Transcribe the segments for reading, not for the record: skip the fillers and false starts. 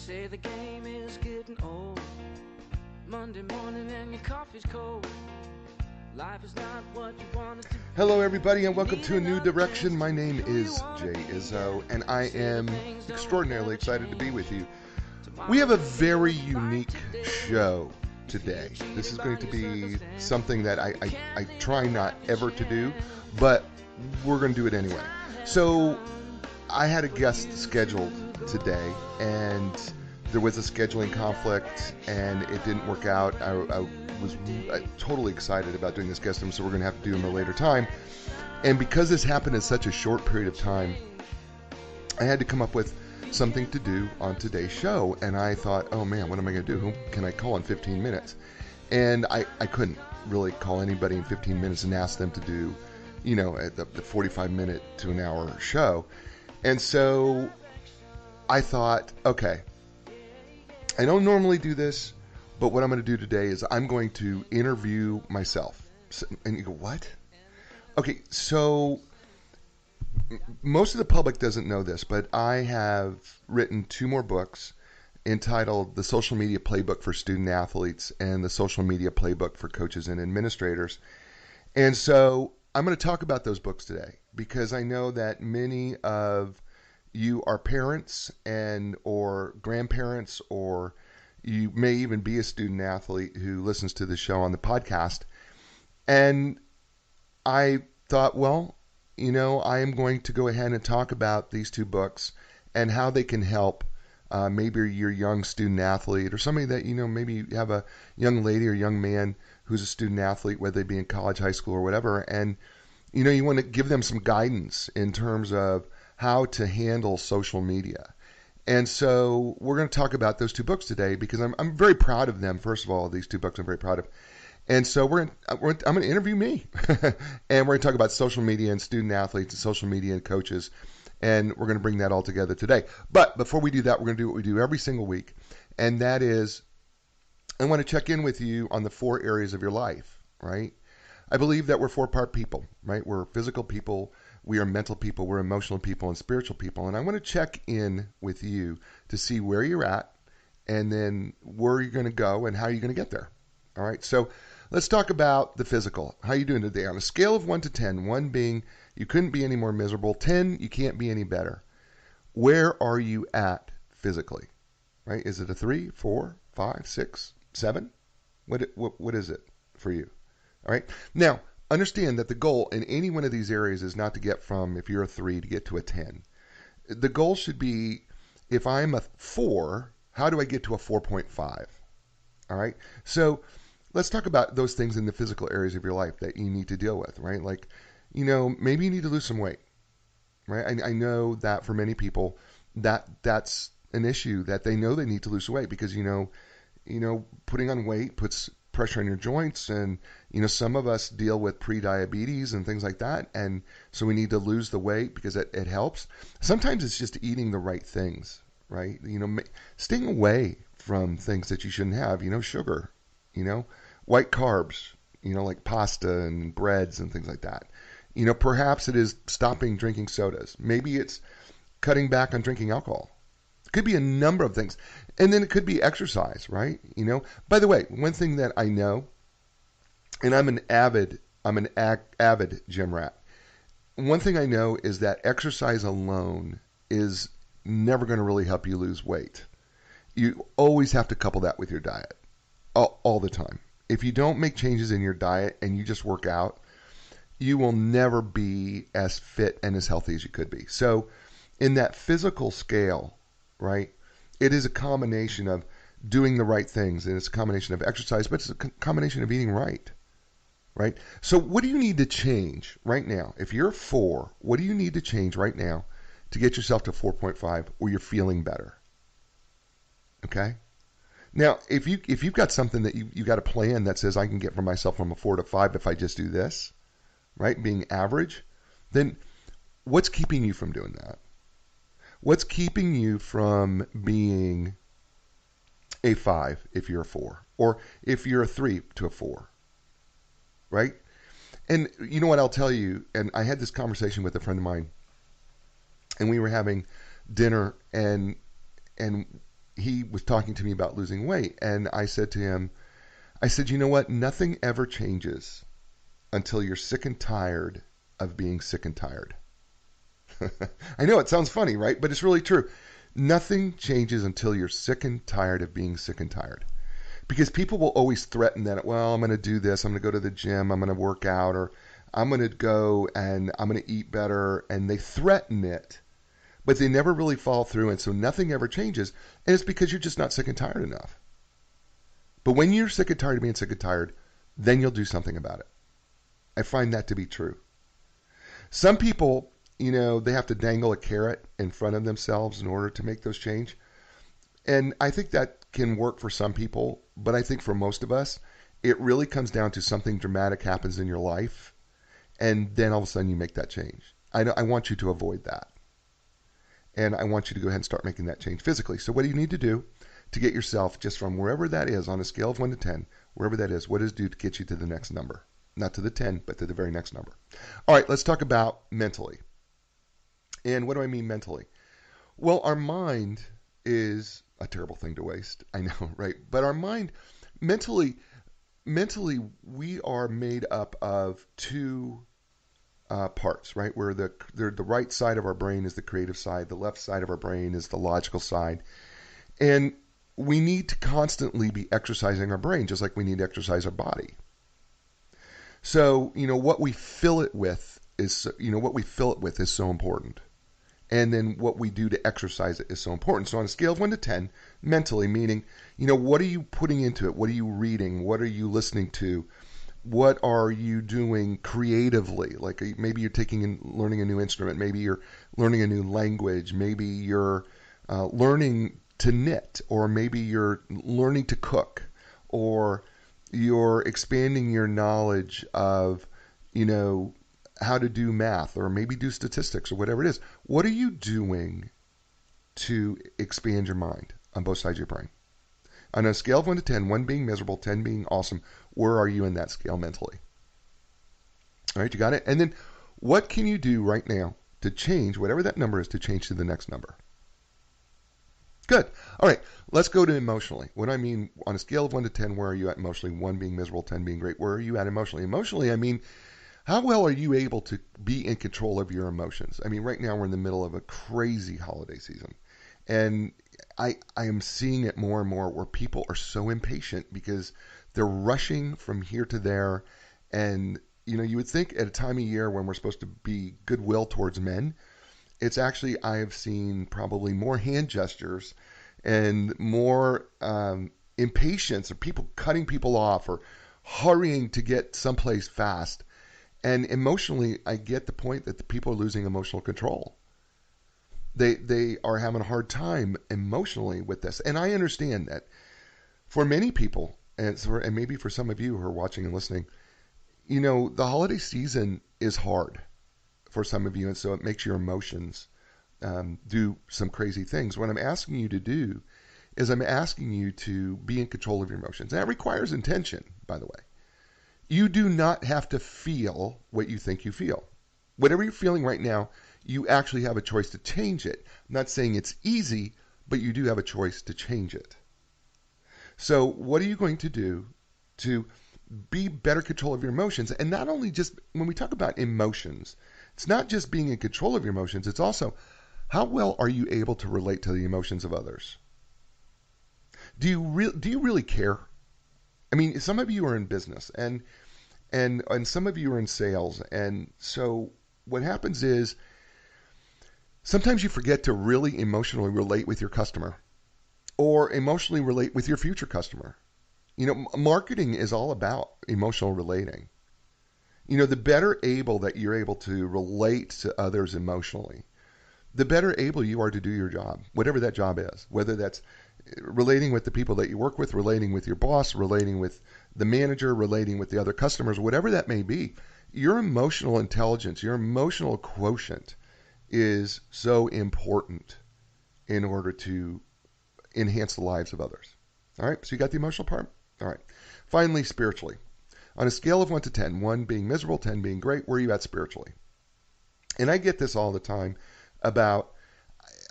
say the game is getting old. Monday morning and your coffee's cold. Life is not what you want it to be. Hello, everybody, and welcome to A New Direction. My name is Jay Izzo, and I am extraordinarily excited to be with you. We have a very unique show today. This is going to be something that I try not ever to do, but we're going to do it anyway. So I had a guest scheduled today, and there was a scheduling conflict, and it didn't work out. I was totally excited about doing this guest room, so we're going to have to do him at a later time. And because this happened in such a short period of time, I had to come up with something to do on today's show. And I thought, oh man, what am I going to do? Who can I call in 15 minutes? And I couldn't really call anybody in 15 minutes and ask them to do, you know, the 45-minute to an hour show. And so I thought, okay, I don't normally do this, but what I'm going to do today is I'm going to interview myself. And you go, what? Okay, so most of the public doesn't know this, but I have written 2 more books entitled The Social Media Playbook for Student Athletes and The Social Media Playbook for Coaches and Administrators. And so I'm going to talk about those books today because I know that many of you are parents and or grandparents, or you may even be a student athlete who listens to the show on the podcast. And I thought, well, you know, I am going to go ahead and talk about these 2 books and how they can help maybe your young student athlete or somebody that, you know, maybe you have a young lady or young man who's a student athlete, whether they be in college, high school, or whatever. And, you know, you want to give them some guidance in terms of how to handle social media. And so we're going to talk about those 2 books today because I'm very proud of them. First of all, these 2 books I'm very proud of. And so I'm going to interview me. And we're going to talk about social media and student athletes and social media and coaches. And we're going to bring that all together today. But before we do that, we're going to do what we do every single week. And that is, I want to check in with you on the 4 areas of your life, right? I believe that we're 4-part people, right? We're physical people, we are mental people, we're emotional people, and spiritual people. And I want to check in with you to see where you're at and then where you're going to go and how you're going to get there. All right, so let's talk about the physical. How are you doing today? On a scale of 1 to 10, 1 being you couldn't be any more miserable, 10, you can't be any better. Where are you at physically, right? Is it a 3, 4, 5, 6, 7? What is it for you? All right. Now, understand that the goal in any one of these areas is not to get from, if you're a 3, to get to a 10. The goal should be, if I'm a 4, how do I get to a 4.5? All right. So let's talk about those things in the physical areas of your life that you need to deal with, right? Like, you know, maybe you need to lose some weight, right? I know that for many people that's an issue that they know they need to lose weight because, you know, putting on weight puts pressure on your joints, and you know, some of us deal with pre-diabetes and things like that, and so we need to lose the weight because it helps. Sometimes it's just eating the right things, right? You know, staying away from things that you shouldn't have, you know, sugar, you know, white carbs, you know, like pasta and breads and things like that. You know, perhaps it is stopping drinking sodas. Maybe it's cutting back on drinking alcohol. It could be a number of things. And then it could be exercise, right? You know, by the way, one thing that I know, and I'm an avid gym rat. One thing I know is that exercise alone is never going to really help you lose weight. You always have to couple that with your diet all the time. If you don't make changes in your diet and you just work out, you will never be as fit and as healthy as you could be. So in that physical scale, right, it is a combination of doing the right things, and it's a combination of exercise, but it's a combination of eating right, right? So what do you need to change right now? If you're a 4, what do you need to change right now to get yourself to 4.5 where you're feeling better? Okay? Now, if you've got something that you got a plan that says I can get myself from a 4 to 5 if I just do this, right, being average, then what's keeping you from doing that? What's keeping you from being a 5 if you're a 4? Or if you're a 3 to a 4? Right? And you know what I'll tell you, and I had this conversation with a friend of mine, and we were having dinner, and he was talking to me about losing weight. And I said to him, I said, you know what? Nothing ever changes until you're sick and tired of being sick and tired. I know it sounds funny, right? But it's really true. Nothing changes until you're sick and tired of being sick and tired. Because people will always threaten that, well, I'm going to do this. I'm going to go to the gym. I'm going to work out, or I'm going to go and I'm going to eat better. And they threaten it, but they never really follow through. And so nothing ever changes. And it's because you're just not sick and tired enough. But when you're sick and tired of being sick and tired, then you'll do something about it. I find that to be true. Some people, they have to dangle a carrot in front of themselves in order to make those change. And I think that can work for some people, but I think for most of us, it really comes down to something dramatic happens in your life, and then all of a sudden you make that change. I want you to avoid that. And I want you to go ahead and start making that change physically. So what do you need to do to get yourself just from wherever that is on a scale of 1 to 10, wherever that is, what does it do to get you to the next number? Not to the 10, but to the very next number. All right, let's talk about mentally. And what do I mean mentally? Well, our mind is a terrible thing to waste. I know, right? But our mind, mentally, we are made up of two parts, right? Where the right side of our brain is the creative side, the left side of our brain is the logical side, and we need to constantly be exercising our brain, just like we need to exercise our body. So, what we fill it with is so important. And then what we do to exercise it is so important. So on a scale of 1 to 10, mentally, meaning, what are you putting into it? What are you reading? What are you listening to? What are you doing creatively? Like maybe you're taking and learning a new instrument. Maybe you're learning a new language. Maybe you're learning to knit, or maybe you're learning to cook, or you're expanding your knowledge of, how to do math, or maybe do statistics, or whatever it is. What are you doing to expand your mind on both sides of your brain? On a scale of 1 to 10, 1 being miserable, 10 being awesome, where are you in that scale mentally? All right, you got it? And then what can you do right now to change, whatever that number is, to change to the next number? Good. All right, let's go to emotionally. What I mean, on a scale of 1 to 10, where are you at emotionally? 1 being miserable, 10 being great. Where are you at emotionally? Emotionally, I mean, how well are you able to be in control of your emotions? I mean, right now we're in the middle of a crazy holiday season. And I am seeing it more and more where people are so impatient because they're rushing from here to there. And, you would think at a time of year when we're supposed to be goodwill towards men, it's actually, I have seen probably more hand gestures and more impatience, or people cutting people off or hurrying to get someplace fast. And emotionally, I get the point that the people are losing emotional control. They are having a hard time emotionally with this. And I understand that for many people, and maybe for some of you who are watching and listening, the holiday season is hard for some of you. And so it makes your emotions do some crazy things. What I'm asking you to do is I'm asking you to be in control of your emotions. And that requires intention, by the way. You do not have to feel what you think you feel. Whatever you're feeling right now, you actually have a choice to change it. I'm not saying it's easy, but you do have a choice to change it. So what are you going to do to be better control of your emotions? And not only just, when we talk about emotions, it's not just being in control of your emotions, it's also how well are you able to relate to the emotions of others? Do you really care? I mean, some of you are in business and some of you are in sales. And so what happens is sometimes you forget to really emotionally relate with your customer, or emotionally relate with your future customer. Marketing is all about emotional relating. The better able that you're able to relate to others emotionally, the better able you are to do your job, whatever that job is, whether that's relating with the people that you work with, relating with your boss, relating with the manager, relating with the other customers, whatever that may be. Your emotional intelligence, your emotional quotient is so important in order to enhance the lives of others. All right, so you got the emotional part? All right. Finally, spiritually. On a scale of 1 to 10, 1 being miserable, 10 being great, where are you at spiritually? And I get this all the time about,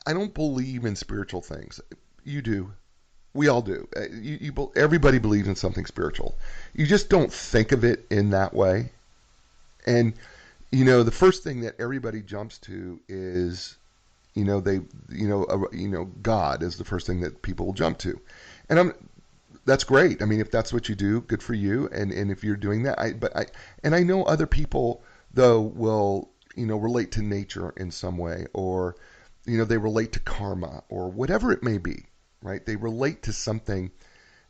I don't believe in spiritual things. You do. We all do. Everybody believes in something spiritual. You just don't think of it in that way. And the first thing that everybody jumps to is, God is the first thing that people will jump to. And that's great. I mean, if that's what you do, good for you. And if you're doing that, I know other people though will, relate to nature in some way, or, they relate to karma or whatever it may be, right? They relate to something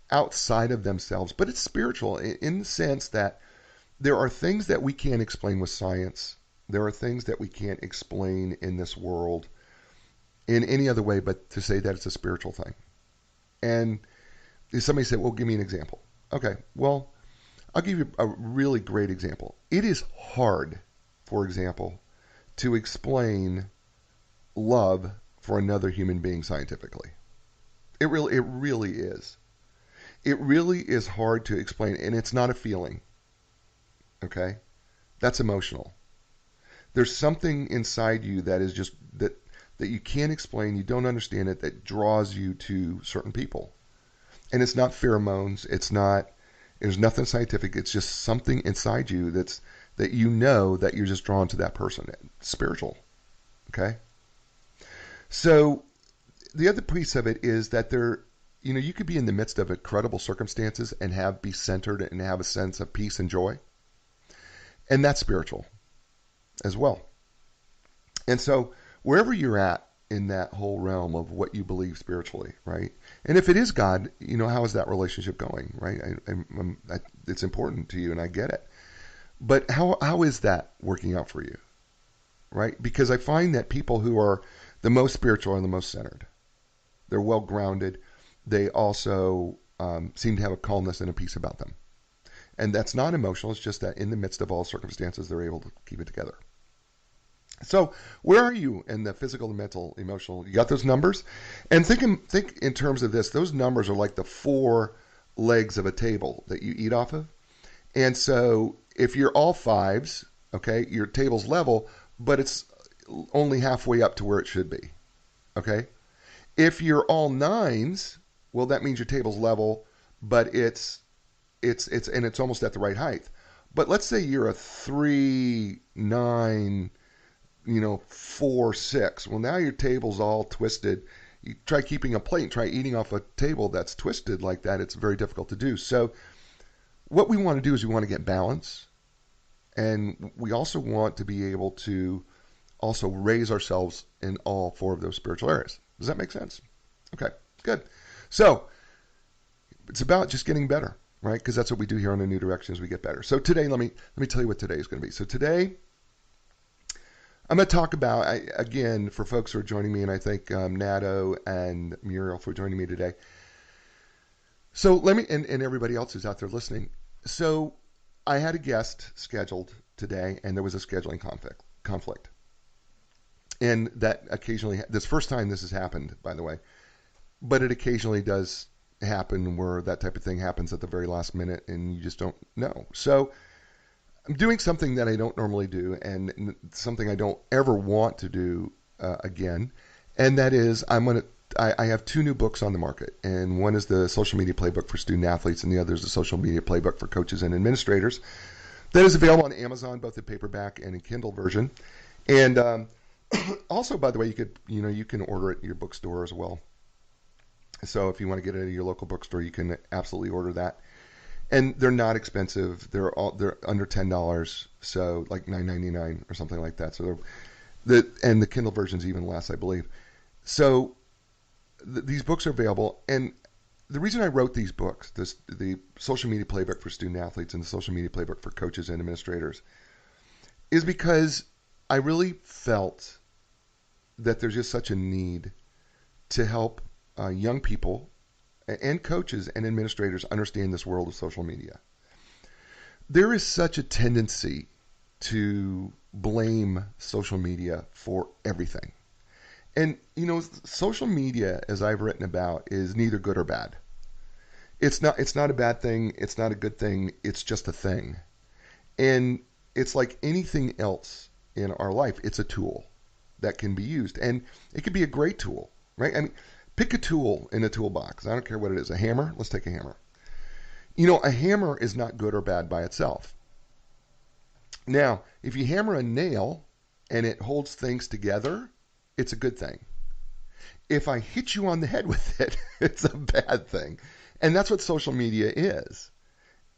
outside of themselves, but it's spiritual in the sense that there are things that we can't explain with science. There are things that we can't explain in this world in any other way but to say that it's a spiritual thing. And somebody said, well, give me an example. Okay, well, I'll give you a really great example. It is hard, for example, to explain love for another human being scientifically. It really is. It really is hard to explain, and it's not a feeling. Okay? That's emotional. There's something inside you that is just that you can't explain, you don't understand it, that draws you to certain people. And it's not pheromones, there's nothing scientific, it's just something inside you that that you're just drawn to that person. It's spiritual. Okay? So the other piece of it is that you could be in the midst of incredible circumstances and be centered and have a sense of peace and joy. And that's spiritual as well. And so wherever you're at in that whole realm of what you believe spiritually, right? And if it is God, how is that relationship going, right? It's important to you, and I get it. But how is that working out for you, right? Because I find that people who are the most spiritual are the most centered. They're well grounded. They also seem to have a calmness and a peace about them. And that's not emotional. It's just that in the midst of all circumstances, they're able to keep it together. So where are you in the physical, the mental, emotional? You got those numbers? And think in terms of this. Those numbers are like the 4 legs of a table that you eat off of. And so if you're all 5s, okay, your table's level, but it's only halfway up to where it should be. Okay? If you're all 9s, well, that means your table's level, but it's almost at the right height. But let's say you're a 3, 9, 4, 6. Well, now your table's all twisted. You try keeping a plate and try eating off a table that's twisted like that. It's very difficult to do. So what we want to do is we want to get balance. And we also want to be able to also raise ourselves in all 4 of those spiritual areas. Does that make sense? Okay, good. So it's about just getting better, right? Because that's what we do here on the New Directions. We get better. So today, let me tell you what today is going to be. So today, I'm going to talk about, again, for folks who are joining me, and I thank Nato and Muriel for joining me today. So and everybody else who's out there listening. So I had a guest scheduled today, and there was a scheduling conflict. And that occasionally, this first time this has happened, by the way, but it occasionally does happen where that type of thing happens at the very last minute and you just don't know. So I'm doing something that I don't normally do and something I don't ever want to do again. And that is I have 2 new books on the market. And one is the Social Media Playbook for Student Athletes, and the other is the Social Media Playbook for Coaches and Administrators. That is available on Amazon, both in paperback and in Kindle version. And also, by the way, you can order it in your bookstore as well. So if you want to get it at your local bookstore, you can absolutely order that. And they're not expensive. They're under $10, so like $9.99 or something like that. So and the Kindle version's even less, I believe. So these books are available. And the reason I wrote these books, the Social Media Playbook for Student Athletes and the Social Media Playbook for Coaches and Administrators, is because I really felt that there's just such a need to help young people and coaches and administrators understand this world of social media. There is such a tendency to blame social media for everything. And, social media, as I've written about, is neither good or bad. It's not a bad thing. It's not a good thing. It's just a thing. And it's like anything else in our life. It's a tool that can be used. And it can be a great tool, right? I mean, Pick a tool in a toolbox. I don't care what it is. A hammer? Let's take a hammer. You know, a hammer is not good or bad by itself. Now, if you hammer a nail and it holds things together, it's a good thing. If I hit you on the head with it, it's a bad thing. And that's what social media is.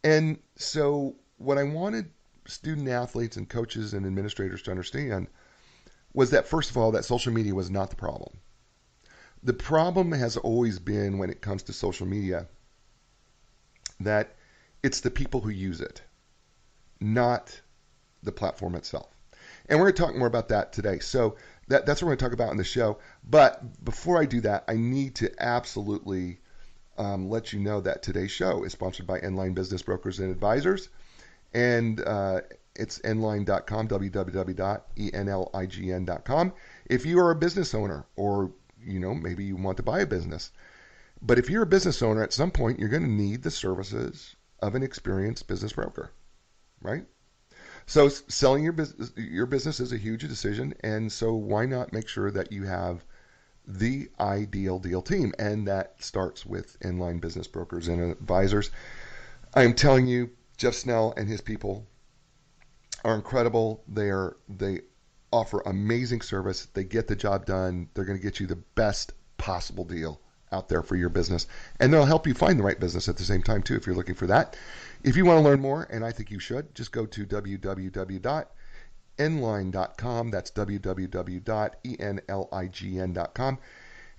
And so what I wanted student athletes and coaches and administrators to understand was that, first of all, that social media was not the problem. The problem has always been, when it comes to social media, that it's the people who use it, not the platform itself. And we're going to talk more about that today. So that's what we're going to talk about in the show. But before I do that, I need to absolutely let you know that today's show is sponsored by Enlign Business Brokers and Advisors. And it's enlign.com, www.enlign.com. If you are a business owner, or maybe you want to buy a business, but if you're a business owner, at some point you're going to need the services of an experienced business broker, right? So selling your business is a huge decision, and so why not make sure that you have the ideal deal team? And that starts with Enlign Business Brokers and Advisors. I am telling you, Jeff Snell and his people are incredible. They offer amazing service. They get the job done. They're going to get you the best possible deal out there for your business. And they'll help you find the right business at the same time, too, if you're looking for that. If you want to learn more, and I think you should, just go to www.enlign.com. That's www.enlign.com.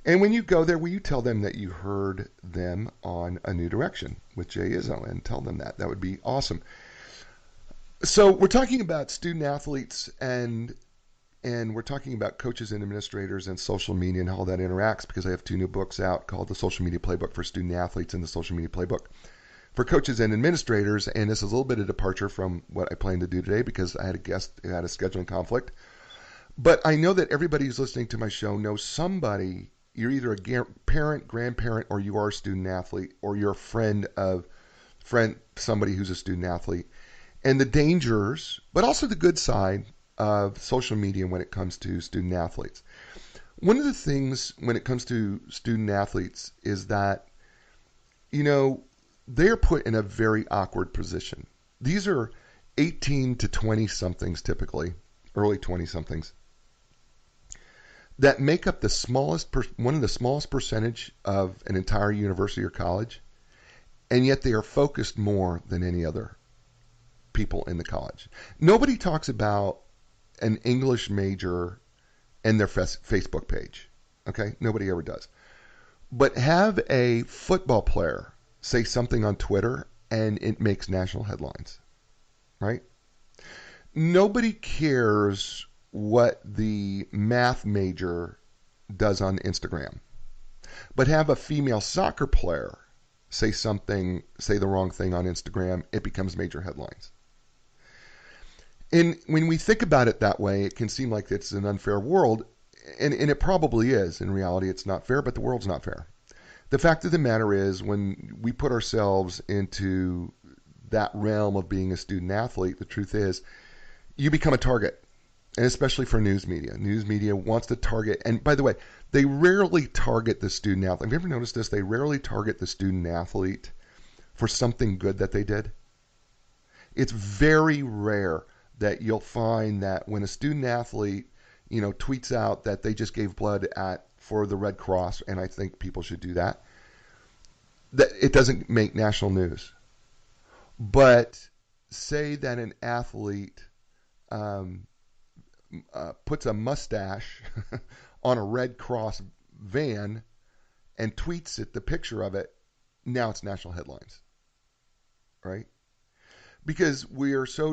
And when you go there, will you tell them that you heard them on A New Direction with Jay Izzo, and tell them that? That would be awesome. So we're talking about student athletes, and we're talking about coaches and administrators and social media and how that interacts, because I have 2 new books out called The Social Media Playbook for Student Athletes and The Social Media Playbook for Coaches and Administrators. And this is a little bit of departure from what I plan to do today, because I had a guest who had a scheduling conflict. But I know that everybody who's listening to my show knows somebody. You're either a parent, grandparent, or you are a student athlete, or you're a friend of somebody who's a student athlete. And the dangers, but also the good side of social media when it comes to student athletes. One of the things when it comes to student athletes is that, they're put in a very awkward position. These are 18 to 20-somethings typically, early 20-somethings, that make up one of the smallest percentage of an entire university or college, and yet they are focused more than any other people in the college. Nobody talks about an English major and their Facebook page. Okay? Nobody ever does. But have a football player say something on Twitter and it makes national headlines. Right? Nobody cares what the math major does on Instagram. But have a female soccer player say the wrong thing on Instagram, it becomes major headlines. And when we think about it that way, it can seem like it's an unfair world, and it probably is. In reality, it's not fair, but the world's not fair. The fact of the matter is, when we put ourselves into that realm of being a student athlete, the truth is, you become a target, and especially for news media. News media wants to target, and by the way, they rarely target the student athlete. Have you ever noticed this? They rarely target the student athlete for something good that they did. It's very rare that you'll find that when a student athlete, tweets out that they just gave blood for the Red Cross, and I think people should do that it doesn't make national news. But say that an athlete puts a mustache on a Red Cross van and tweets the picture of it, now it's national headlines, right? Because we are so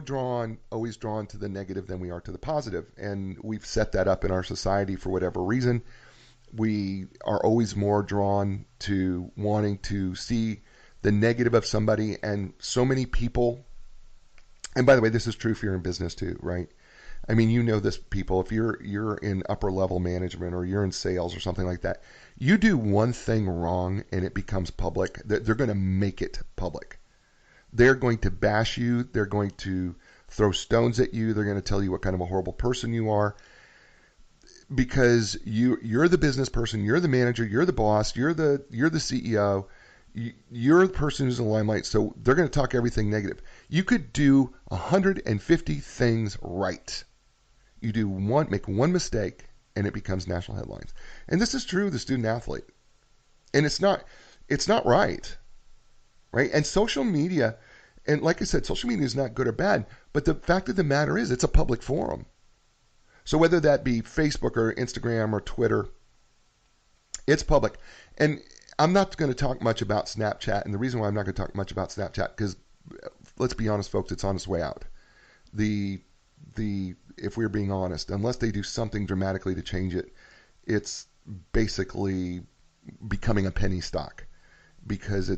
always drawn to the negative than we are to the positive. And we've set that up in our society for whatever reason. We are always more drawn to wanting to see the negative of somebody. And so many people, and by the way, this is true if you're in business too, right? I mean, this, people, if you're in upper level management or you're in sales or something like that, you do one thing wrong and it becomes public. They're going to make it public. They're going to bash you. They're going to throw stones at you. They're going to tell you what kind of a horrible person you are. because you're the business person, you're the manager, you're the boss, you're the CEO, you're the person who's in the limelight. So they're going to talk everything negative. You could do 150 things right. You make one mistake, and it becomes national headlines. And this is true of the student athlete. And it's not right. Right? And social media, and like I said, social media is not good or bad, but the fact of the matter is it's a public forum. So whether that be Facebook or Instagram or Twitter, it's public. And I'm not going to talk much about Snapchat. And the reason why I'm not going to talk much about Snapchat, because let's be honest, folks, it's on its way out. If we're being honest, unless they do something dramatically to change it, it's basically becoming a penny stock, because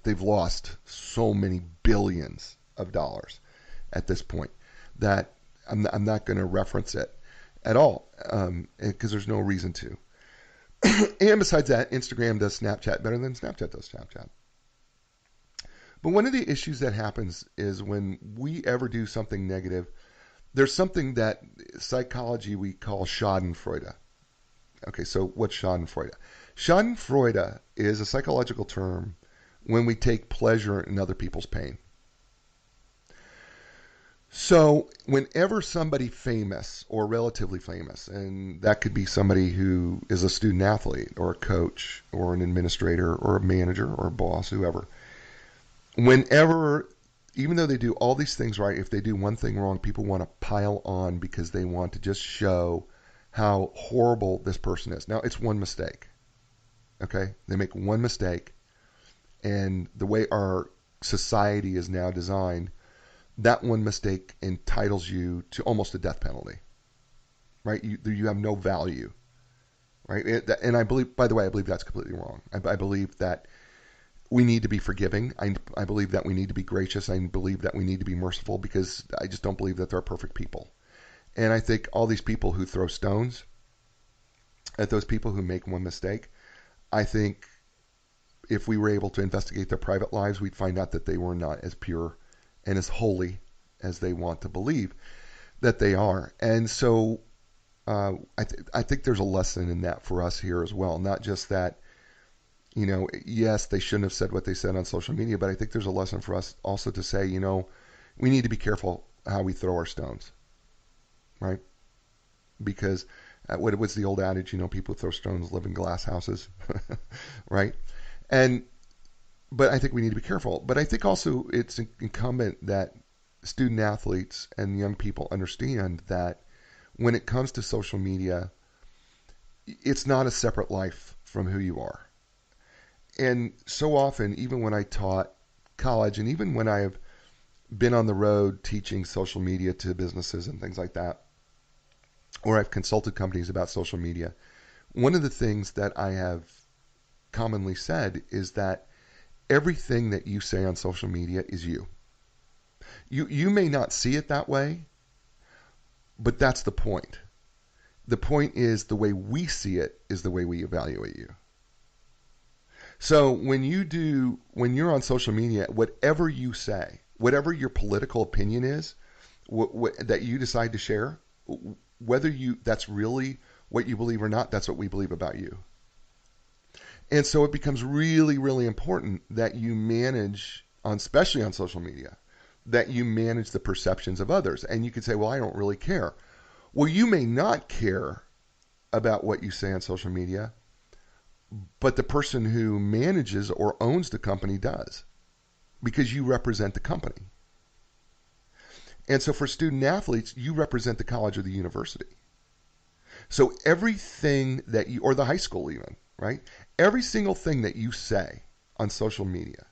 they've lost so many billions of dollars at this point that I'm not going to reference it at all, because there's no reason to. And besides that, Instagram does Snapchat better than Snapchat does Snapchat. But one of the issues that happens is when we ever do something negative, there's something that psychology we call Schadenfreude. Okay, so what's Schadenfreude? Schadenfreude is a psychological term when we take pleasure in other people's pain. So whenever somebody famous or relatively famous, and that could be somebody who is a student athlete or a coach or an administrator or a manager or a boss, whoever, whenever, even though they do all these things right, if they do one thing wrong, people want to pile on because they want to just show how horrible this person is. Now, it's one mistake. Okay? They make one mistake, and the way our society is now designed, that one mistake entitles you to almost a death penalty. Right? You have no value. Right? And I believe, by the way, I believe that's completely wrong. I believe that we need to be forgiving. I believe that we need to be gracious. I believe that we need to be merciful, because I just don't believe that they're perfect people. And I think all these people who throw stones at those people who make one mistake, I think if we were able to investigate their private lives, we'd find out that they were not as pure and as holy as they want to believe that they are. And so I think there's a lesson in that for us here as well. Not just that, yes, they shouldn't have said what they said on social media, but I think there's a lesson for us also to say, we need to be careful how we throw our stones, right? Because what was the old adage, people throw stones live in glass houses, right? But I think we need to be careful. But I think also it's incumbent that student athletes and young people understand that when it comes to social media, it's not a separate life from who you are. And so often, even when I taught college, and even when I have been on the road teaching social media to businesses and things like that, or I've consulted companies about social media, one of the things that I have commonly said is that everything that you say on social media is you. You may not see it that way, but that's the point. The point is the way we see it is the way we evaluate you. So when you're on social media, whatever you say, whatever your political opinion is, that you decide to share, whether that's really what you believe or not, that's what we believe about you. And so it becomes really, really important that you manage, especially on social media, that you manage the perceptions of others. And you could say, well, I don't really care. Well, you may not care about what you say on social media, but the person who manages or owns the company does, because you represent the company. And so for student athletes, you represent the college or the university. So everything that or the high school even, right? Every single thing that you say on social media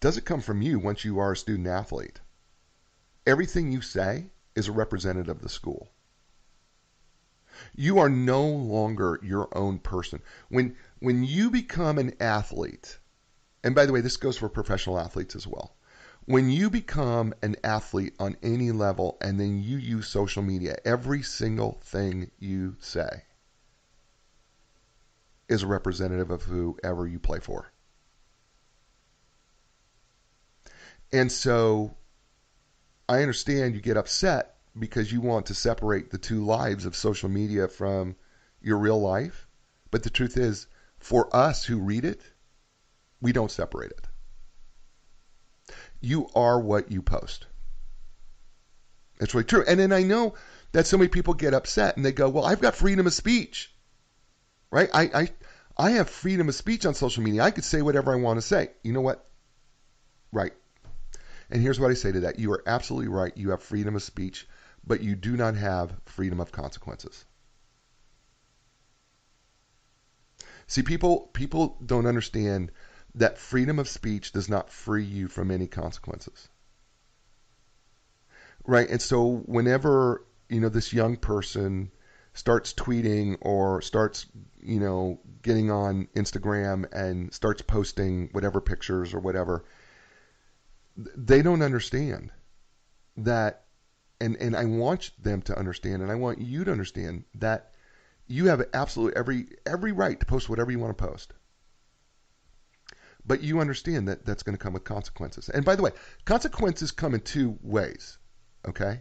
doesn't come from you once you are a student athlete. Everything you say is a representative of the school. You are no longer your own person. When you become an athlete, and by the way, this goes for professional athletes as well. When you become an athlete on any level and then you use social media, every single thing you say is a representative of whoever you play for. And so I understand you get upset because you want to separate the two lives of social media from your real life. But the truth is, for us who read it, we don't separate it. You are what you post. It's really true. And then I know that so many people get upset and they go, well, I've got freedom of speech, right? I have freedom of speech on social media. I could say whatever I want to say. You know what? Right. And here's what I say to that. You are absolutely right. You have freedom of speech, but you do not have freedom of consequences. See, people don't understand that freedom of speech does not free you from any consequences. Right? And so whenever, this young person starts tweeting or starts, getting on Instagram and starts posting whatever pictures or whatever, they don't understand that, and I want them to understand, and I want you to understand that you have absolutely every right to post whatever you want to post. But you understand that that's going to come with consequences. And by the way, consequences come in two ways, okay?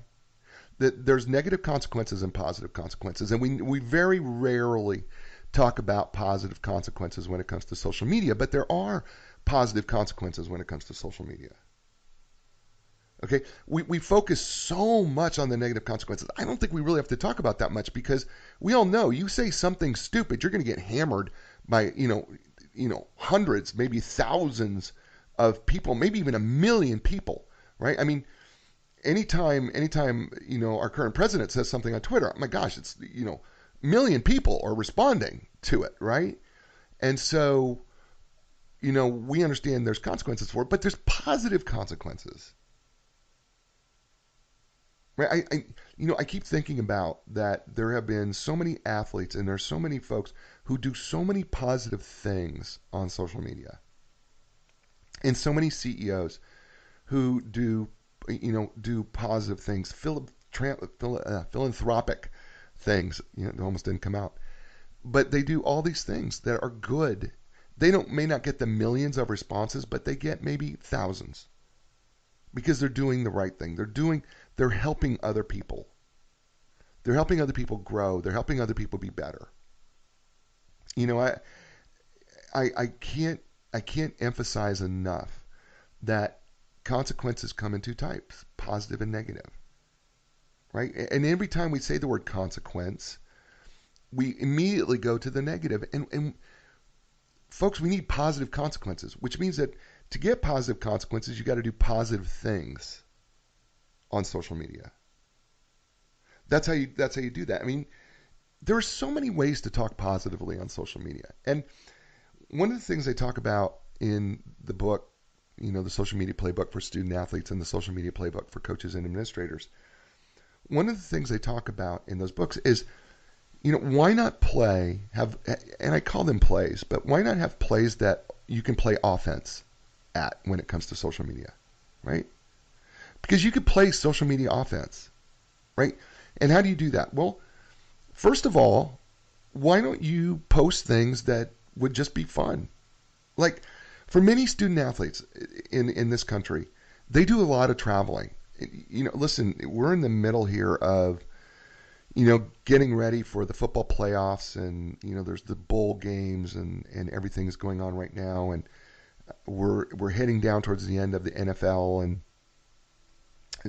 That there's negative consequences and positive consequences. And we very rarely talk about positive consequences when it comes to social media, but there are positive consequences when it comes to social media. Okay, we focus so much on the negative consequences. I don't think we really have to talk about that much because we all know you say something stupid, you're going to get hammered by, hundreds, maybe thousands of people, maybe even 1 million people, right? I mean, anytime, our current president says something on Twitter, oh my gosh, it's, 1 million people are responding to it, right? And so, we understand there's consequences for it, but there's positive consequences. Right, I keep thinking about that there have been so many athletes and there's so many folks who do so many positive things on social media. And so many CEOs who do positive things, philanthropic things, it almost didn't come out. But they do all these things that are good. They may not get the millions of responses, but they get maybe thousands. Because they're doing the right thing. They're helping other people. They're helping other people grow. They're helping other people be better. I can't emphasize enough that consequences come in two types, positive and negative. Right? And every time we say the word consequence, we immediately go to the negative. And folks, we need positive consequences, which means that to get positive consequences, you got to do positive things on social media. That's how you do that. I mean, there are so many ways to talk positively on social media. And one of the things they talk about in the book, the Social Media Playbook for Student Athletes and the Social Media Playbook for Coaches and Administrators, one of the things they talk about in those books is, why not and I call them plays, but why not have plays that you can play offense at when it comes to social media, right? Because you could play social media offense, right? And how do you do that? Well, first of all, why don't you post things that would just be fun? Like, for many student athletes in this country, they do a lot of traveling. Listen, we're in the middle here of, getting ready for the football playoffs, and, there's the bowl games and everything's going on right now, and we're heading down towards the end of the NFL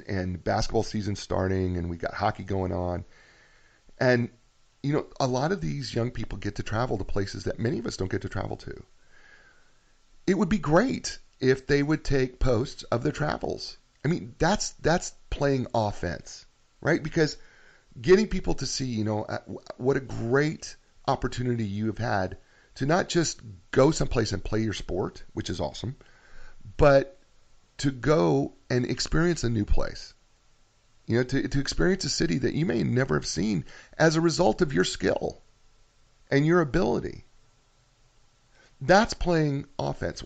and basketball season starting, and we got hockey going on. And, a lot of these young people get to travel to places that many of us don't get to travel to. It would be great if they would take posts of their travels. I mean, that's playing offense, right? Because getting people to see, what a great opportunity you have had to not just go someplace and play your sport, which is awesome, but to go and experience a new place. To experience a city that you may never have seen as a result of your skill and your ability. That's playing offense.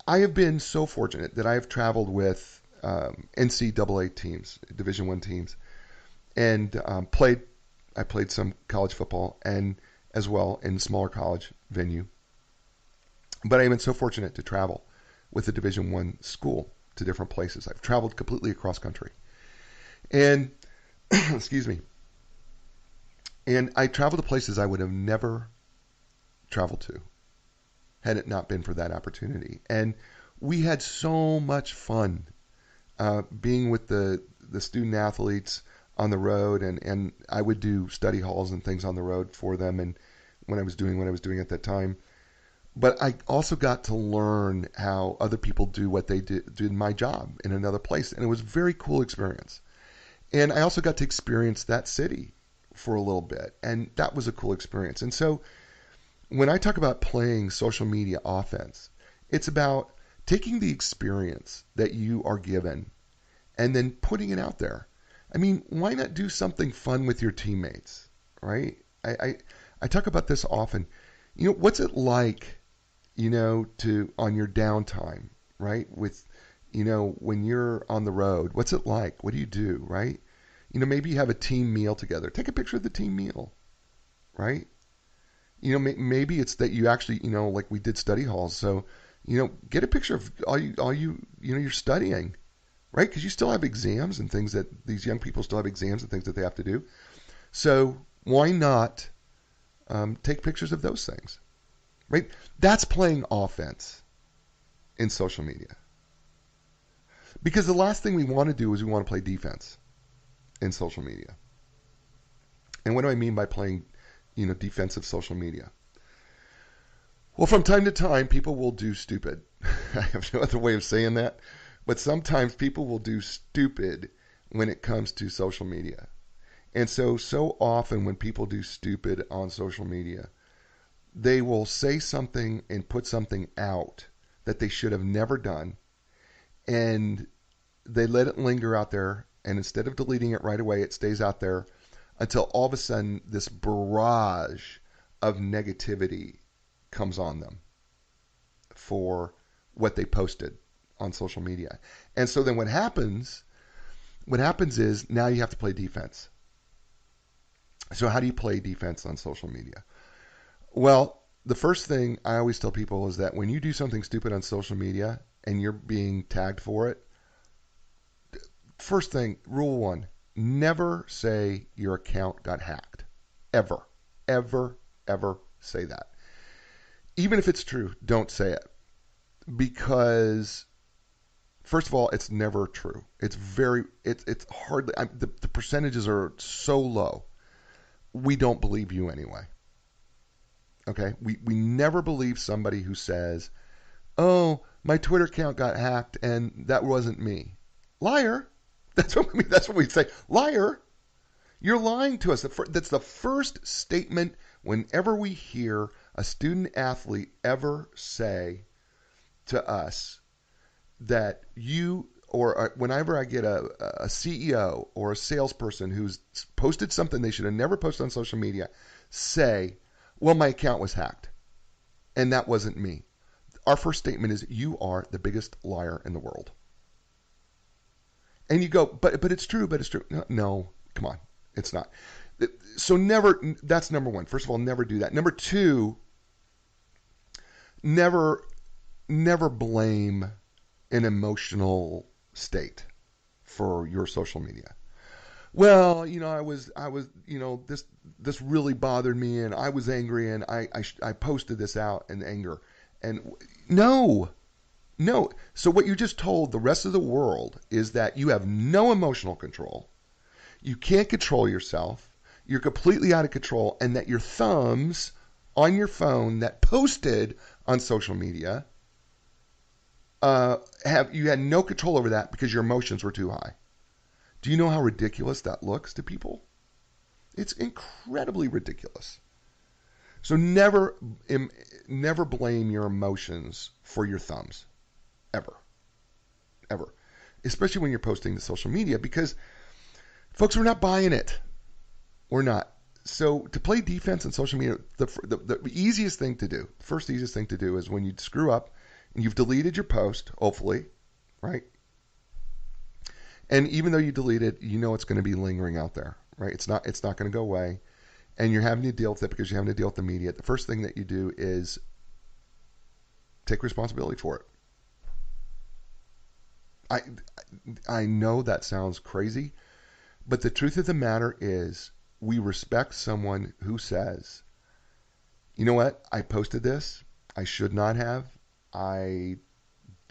I have been so fortunate that I have traveled with NCAA teams, Division I teams, and I played some college football and as well in smaller college venue. But I've been so fortunate to travel with a Division I school to different places. I've traveled completely across country. And excuse me. And I traveled to places I would have never traveled to had it not been for that opportunity. And we had so much fun being with the student athletes on the road, and I would do study halls and things on the road for them, and when I was doing what I was doing at that time. But I also got to learn how other people do what they did my job in another place, and it was a very cool experience. And I also got to experience that city for a little bit, and that was a cool experience. And so when I talk about playing social media offense, it's about taking the experience that you are given and then putting it out there. I mean, why not do something fun with your teammates, right? I talk about this often. You know, what's it like, to on your downtime, right? With, when you're on the road, what's it like? What do you do, right? Maybe you have a team meal together. Take a picture of the team meal, right? Maybe it's that you actually, like we did study halls. So, get a picture of all you, you're studying, right? Because you still have exams and things that these young people still have exams and things that they have to do. So why not take pictures of those things, right? That's playing offense in social media. Because the last thing we want to do is we want to play defense in social media. And what do I mean by playing, defensive social media? Well, from time to time, people will do stupid. I have no other way of saying that. But sometimes people will do stupid when it comes to social media. And so often when people do stupid on social media, they will say something and put something out that they should have never done. And they let it linger out there. And instead of deleting it right away, it stays out there until all of a sudden this barrage of negativity comes on them for what they posted on social media. And so then what happens is now you have to play defense. So how do you play defense on social media? Well, the first thing I always tell people is that when you do something stupid on social media and you're being tagged for it, first thing, rule 1, never say your account got hacked. Ever, ever, ever say that. Even if it's true, don't say it. Because first of all, it's never true. It's hardly, the percentages are so low. We don't believe you anyway. Okay? We never believe somebody who says, oh, my Twitter account got hacked and that wasn't me. Liar. That's what we say. Liar. You're lying to us. That's the first statement whenever we hear a student athlete ever say to us that you, or whenever I get a CEO or a salesperson who's posted something they should have never posted on social media, say, well, my account was hacked and that wasn't me. Our first statement is, you are the biggest liar in the world. And you go, but it's true, but it's true. No, come on. It's not. So that's number 1. First of all, never do that. Number 2, never blame an emotional state for your social media. Well, I was, this really bothered me and I was angry and I posted this out in anger. And no. So what you just told the rest of the world is that you have no emotional control. You can't control yourself. You're completely out of control, and that your thumbs on your phone that posted on social media you had no control over that because your emotions were too high. Do you know how ridiculous that looks to people? It's incredibly ridiculous. So never blame your emotions for your thumbs. Ever. Especially when you're posting to social media, because folks, we're not buying it. We're not. So to play defense on social media, the easiest thing to do, first easiest thing to do is when you screw up and you've deleted your post, hopefully, right? And even though you delete it, it's going to be lingering out there, right? It's not going to go away. And you're having to deal with it because you're having to deal with the media. The first thing that you do is take responsibility for it. I know that sounds crazy, But the truth of the matter is, we respect someone who says, you know what, I posted this, I should not have. I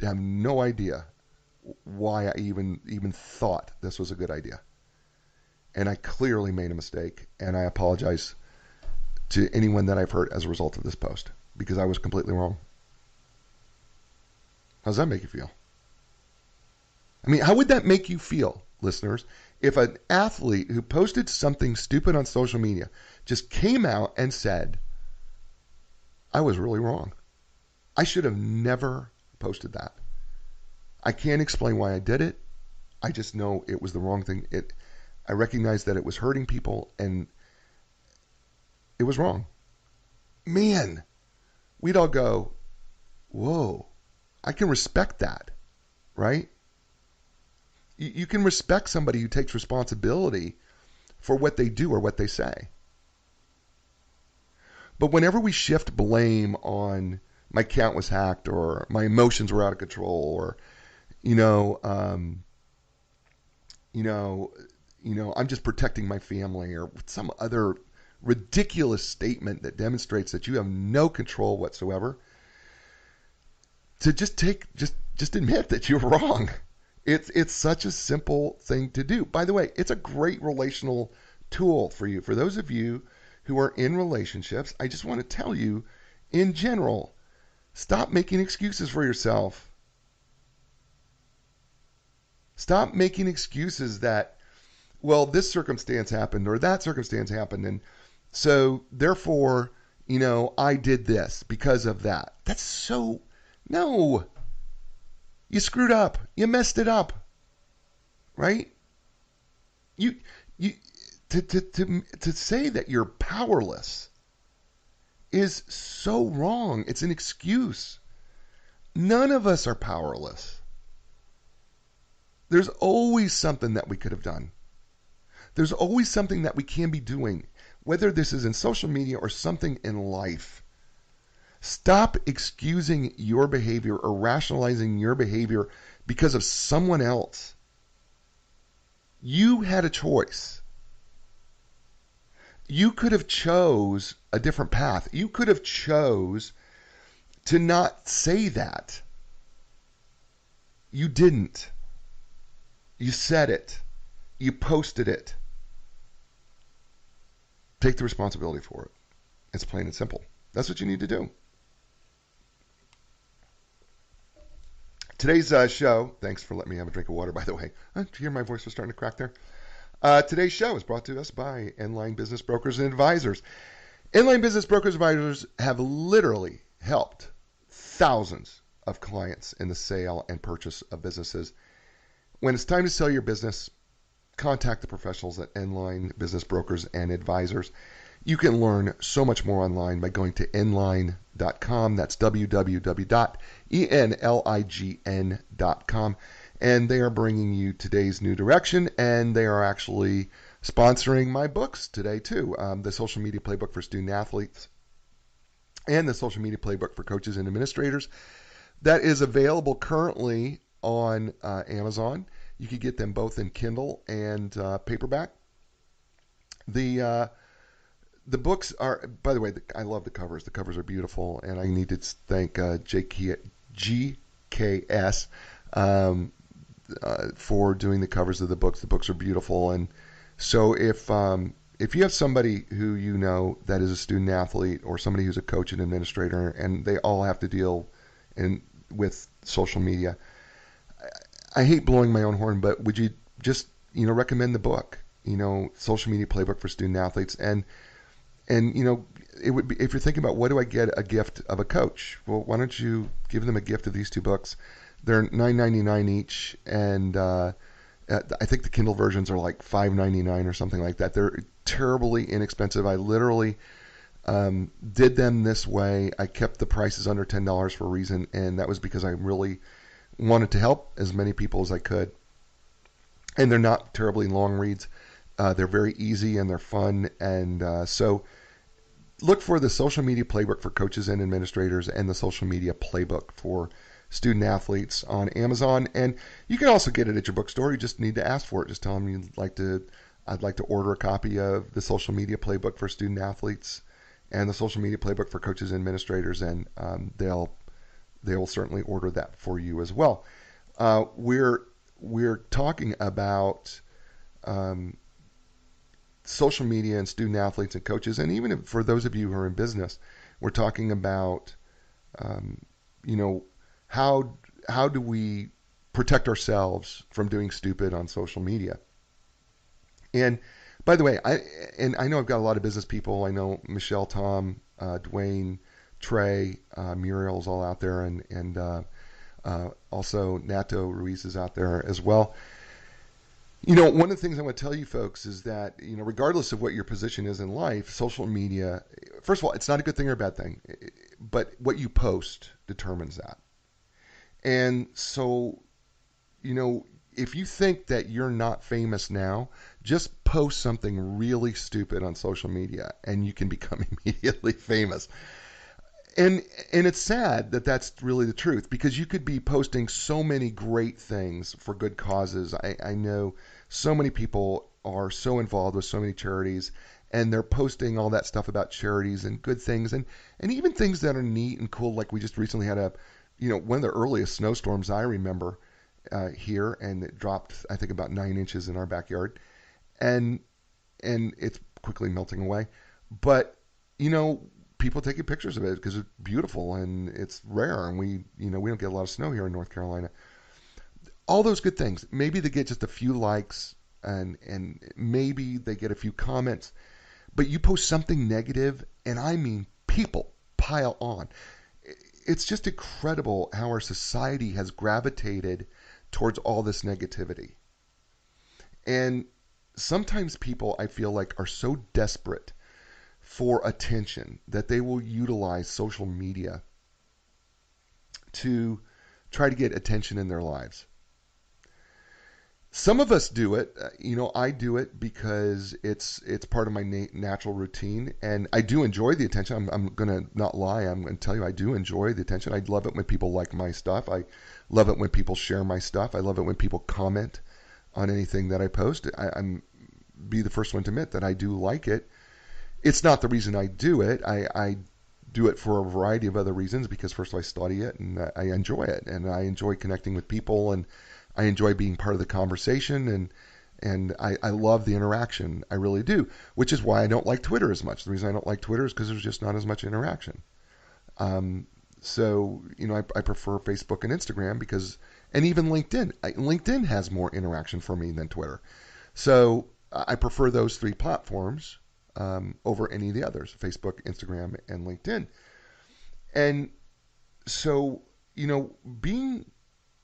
have no idea why I even thought this was a good idea. And I clearly made a mistake, and I apologize to anyone that I've hurt as a result of this post, because I was completely wrong. How does that make you feel? I mean, how would that make you feel, listeners, if an athlete who posted something stupid on social media just came out and said, I was really wrong. I should have never posted that. I can't explain why I did it. I just know it was the wrong thing. I recognized that it was hurting people, and it was wrong. Man, we'd all go, whoa, I can respect that, right? You can respect somebody who takes responsibility for what they do or what they say. But whenever we shift blame on my account was hacked, or my emotions were out of control, or I'm just protecting my family, or some other ridiculous statement that demonstrates that you have no control whatsoever, to just admit that you're wrong. It's such a simple thing to do. By the way, it's a great relational tool for you. For those of you who are in relationships, I just want to tell you, in general, stop making excuses for yourself. Stop making excuses that, well, this circumstance happened or that circumstance happened, and so therefore, I did this because of that. That's so, no. You screwed up. You messed it up. Right? To say that you're powerless is so wrong. It's an excuse. None of us are powerless. There's always something that we could have done. There's always something that we can be doing, whether this is in social media or something in life. Stop excusing your behavior or rationalizing your behavior because of someone else. You had a choice. You could have chose a different path. You could have chose to not say that. You didn't. You said it. You posted it. Take the responsibility for it. It's plain and simple. That's what you need to do. Today's show, thanks for letting me have a drink of water, by the way. Did you hear my voice was starting to crack there? Today's show is brought to us by Enline Business Brokers and Advisors. Enline Business Brokers and Advisors have literally helped thousands of clients in the sale and purchase of businesses. When it's time to sell your business, contact the professionals at Enline Business Brokers and Advisors. You can learn so much more online by going to enlign.com. That's www.enlign.com. And they are bringing you today's new direction, and they are actually sponsoring my books today too. The Social Media Playbook for Student Athletes and the Social Media Playbook for Coaches and Administrators. That is available currently on Amazon. You can get them both in Kindle and paperback. The books are, by the way, I love the covers. The covers are beautiful, and I need to thank GKS for doing the covers of the books. The books are beautiful, and so if you have somebody who you know that is a student athlete or somebody who's a coach and administrator, and they all have to deal with social media, I hate blowing my own horn, but would you just recommend the book, Social Media Playbook for Student Athletes, and it would be, if you're thinking about what do I get a gift of a coach, well, why don't you give them a gift of these two books? They're $9.99 each, and I think the Kindle versions are like $5.99 or something like that. They're terribly inexpensive. I literally did them this way. I kept the prices under $10 for a reason, and that was because I really wanted to help as many people as I could. And they're not terribly long reads. They're very easy and they're fun. And so look for the Social Media Playbook for Coaches and Administrators and the Social Media Playbook for Student Athletes on Amazon, and you can also get it at your bookstore. You just need to ask for it. Just tell them I'd like to order a copy of the Social Media Playbook for Student Athletes and the Social Media Playbook for Coaches and Administrators, and they will certainly order that for you as well. We're talking about social media and student athletes and coaches, and even for those of you who are in business, we're talking about how do we protect ourselves from doing stupid on social media. And by the way, I know I've got a lot of business people. I know Michelle, Tom, Dwayne, Trey, Muriel's all out there, and also Nato Ruiz is out there as well. One of the things I want to tell you folks is that, regardless of what your position is in life, social media, first of all, it's not a good thing or a bad thing, but what you post determines that. And so, if you think that you're not famous now, just post something really stupid on social media and you can become immediately famous. And it's sad that that's really the truth, because you could be posting so many great things for good causes. I know so many people are so involved with so many charities, and they're posting all that stuff about charities and good things, and even things that are neat and cool. Like we just recently had one of the earliest snowstorms I remember here, and it dropped, I think, about 9 inches in our backyard, and it's quickly melting away. But people taking pictures of it because it's beautiful and it's rare, and we don't get a lot of snow here in North Carolina. All those good things. Maybe they get just a few likes, and maybe they get a few comments, but you post something negative, and I mean people pile on. It's just incredible how our society has gravitated towards all this negativity. And sometimes people, I feel like, are so desperate for attention that they will utilize social media to try to get attention in their lives. Some of us do it. I do it because it's part of my natural routine, and I do enjoy the attention. I'm going to not lie. I'm going to tell you I do enjoy the attention. I love it when people like my stuff. I love it when people share my stuff. I love it when people comment on anything that I post. I'm be the first one to admit that I do like it. It's not the reason I do it. I do it for a variety of other reasons, because first of all, I study it and I enjoy it, and I enjoy connecting with people, and I enjoy being part of the conversation, and I love the interaction. I really do, which is why I don't like Twitter as much. The reason I don't like Twitter is because there's just not as much interaction. So I prefer Facebook and Instagram and even LinkedIn. LinkedIn has more interaction for me than Twitter. So I prefer those three platforms over any of the others: Facebook, Instagram, and LinkedIn. And so, being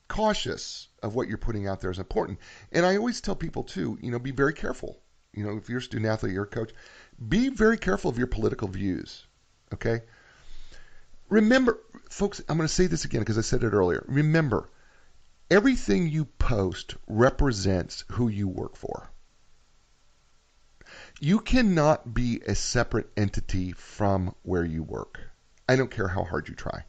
cautious of what you're putting out there is important. And I always tell people too, be very careful. If you're a student athlete, you're a coach, be very careful of your political views. Okay? Remember, folks, I'm going to say this again because I said it earlier. Remember, everything you post represents who you work for. You cannot be a separate entity from where you work. I don't care how hard you try.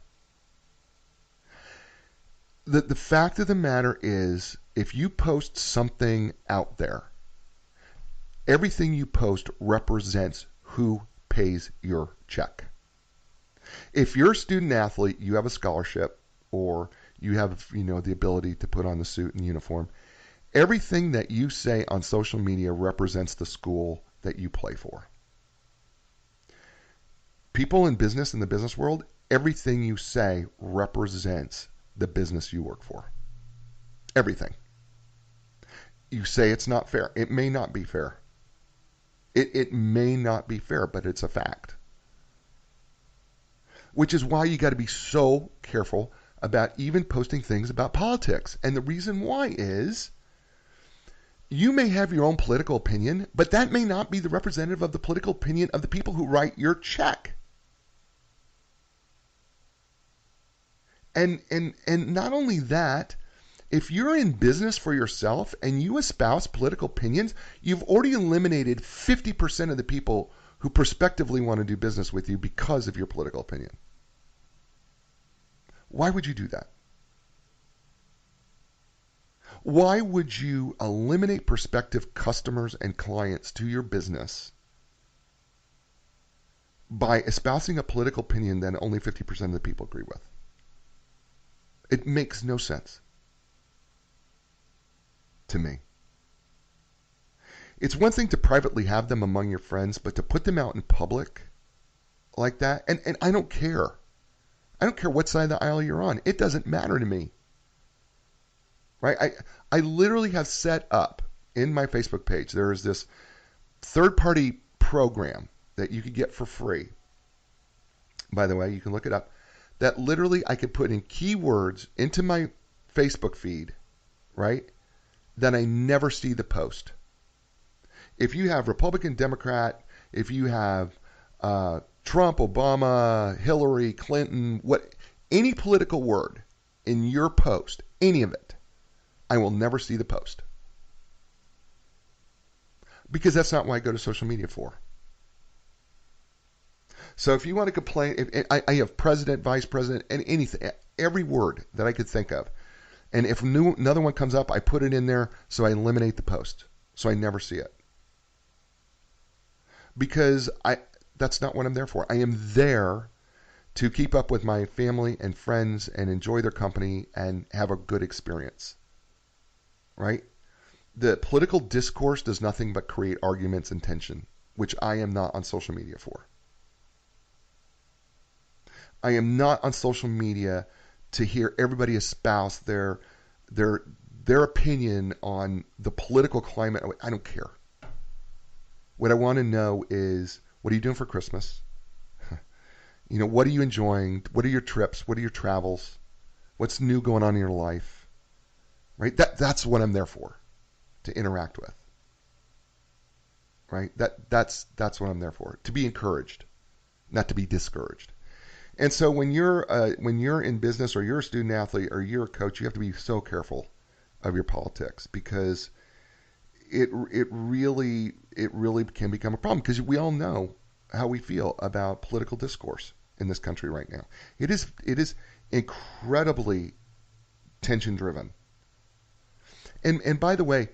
The fact of the matter is, if you post something out there, everything you post represents who pays your check. If you're a student athlete, you have a scholarship, or you have, the ability to put on the suit and uniform, everything that you say on social media represents the school that you play for. People in business, in the business world, everything you say represents the business you work for. Everything. You say it's not fair. It may not be fair. It may not be fair, but it's a fact. Which is why you got to be so careful about even posting things about politics. And the reason why is, you may have your own political opinion, but that may not be the representative of the political opinion of the people who write your check. And not only that, if you're in business for yourself and you espouse political opinions, you've already eliminated 50% of the people who prospectively want to do business with you because of your political opinion. Why would you do that? Why would you eliminate prospective customers and clients to your business by espousing a political opinion that only 50% of the people agree with? It makes no sense to me. It's one thing to privately have them among your friends, but to put them out in public like that, and I don't care. I don't care what side of the aisle you're on. It doesn't matter to me. Right? I literally have set up in my Facebook page, there is this third-party program that you could get for free. By the way, you can look it up. That literally I could put in keywords into my Facebook feed, right? Then I never see the post. If you have Republican, Democrat, if you have Trump, Obama, Hillary, Clinton, any political word in your post, any of it, I will never see the post. Because that's not what I go to social media for. So if you want to complain, I have president, vice president, and anything, every word that I could think of. And if another one comes up, I put it in there so I eliminate the post. So I never see it. Because that's not what I'm there for. I am there to keep up with my family and friends and enjoy their company and have a good experience. Right? The political discourse does nothing but create arguments and tension, which I am not on social media for. I am not on social media to hear everybody espouse their opinion on the political climate. I don't care. What I want to know is, what are you doing for Christmas? What are you enjoying? What are your trips? What are your travels? What's new going on in your life? Right? That's what I'm there for, to interact with. Right? That's what I'm there for, to be encouraged, not to be discouraged. And so when you're in business, or you're a student athlete, or you're a coach, you have to be so careful of your politics, because it really can become a problem, because we all know how we feel about political discourse in this country right now. It is incredibly tension driven. And by the way,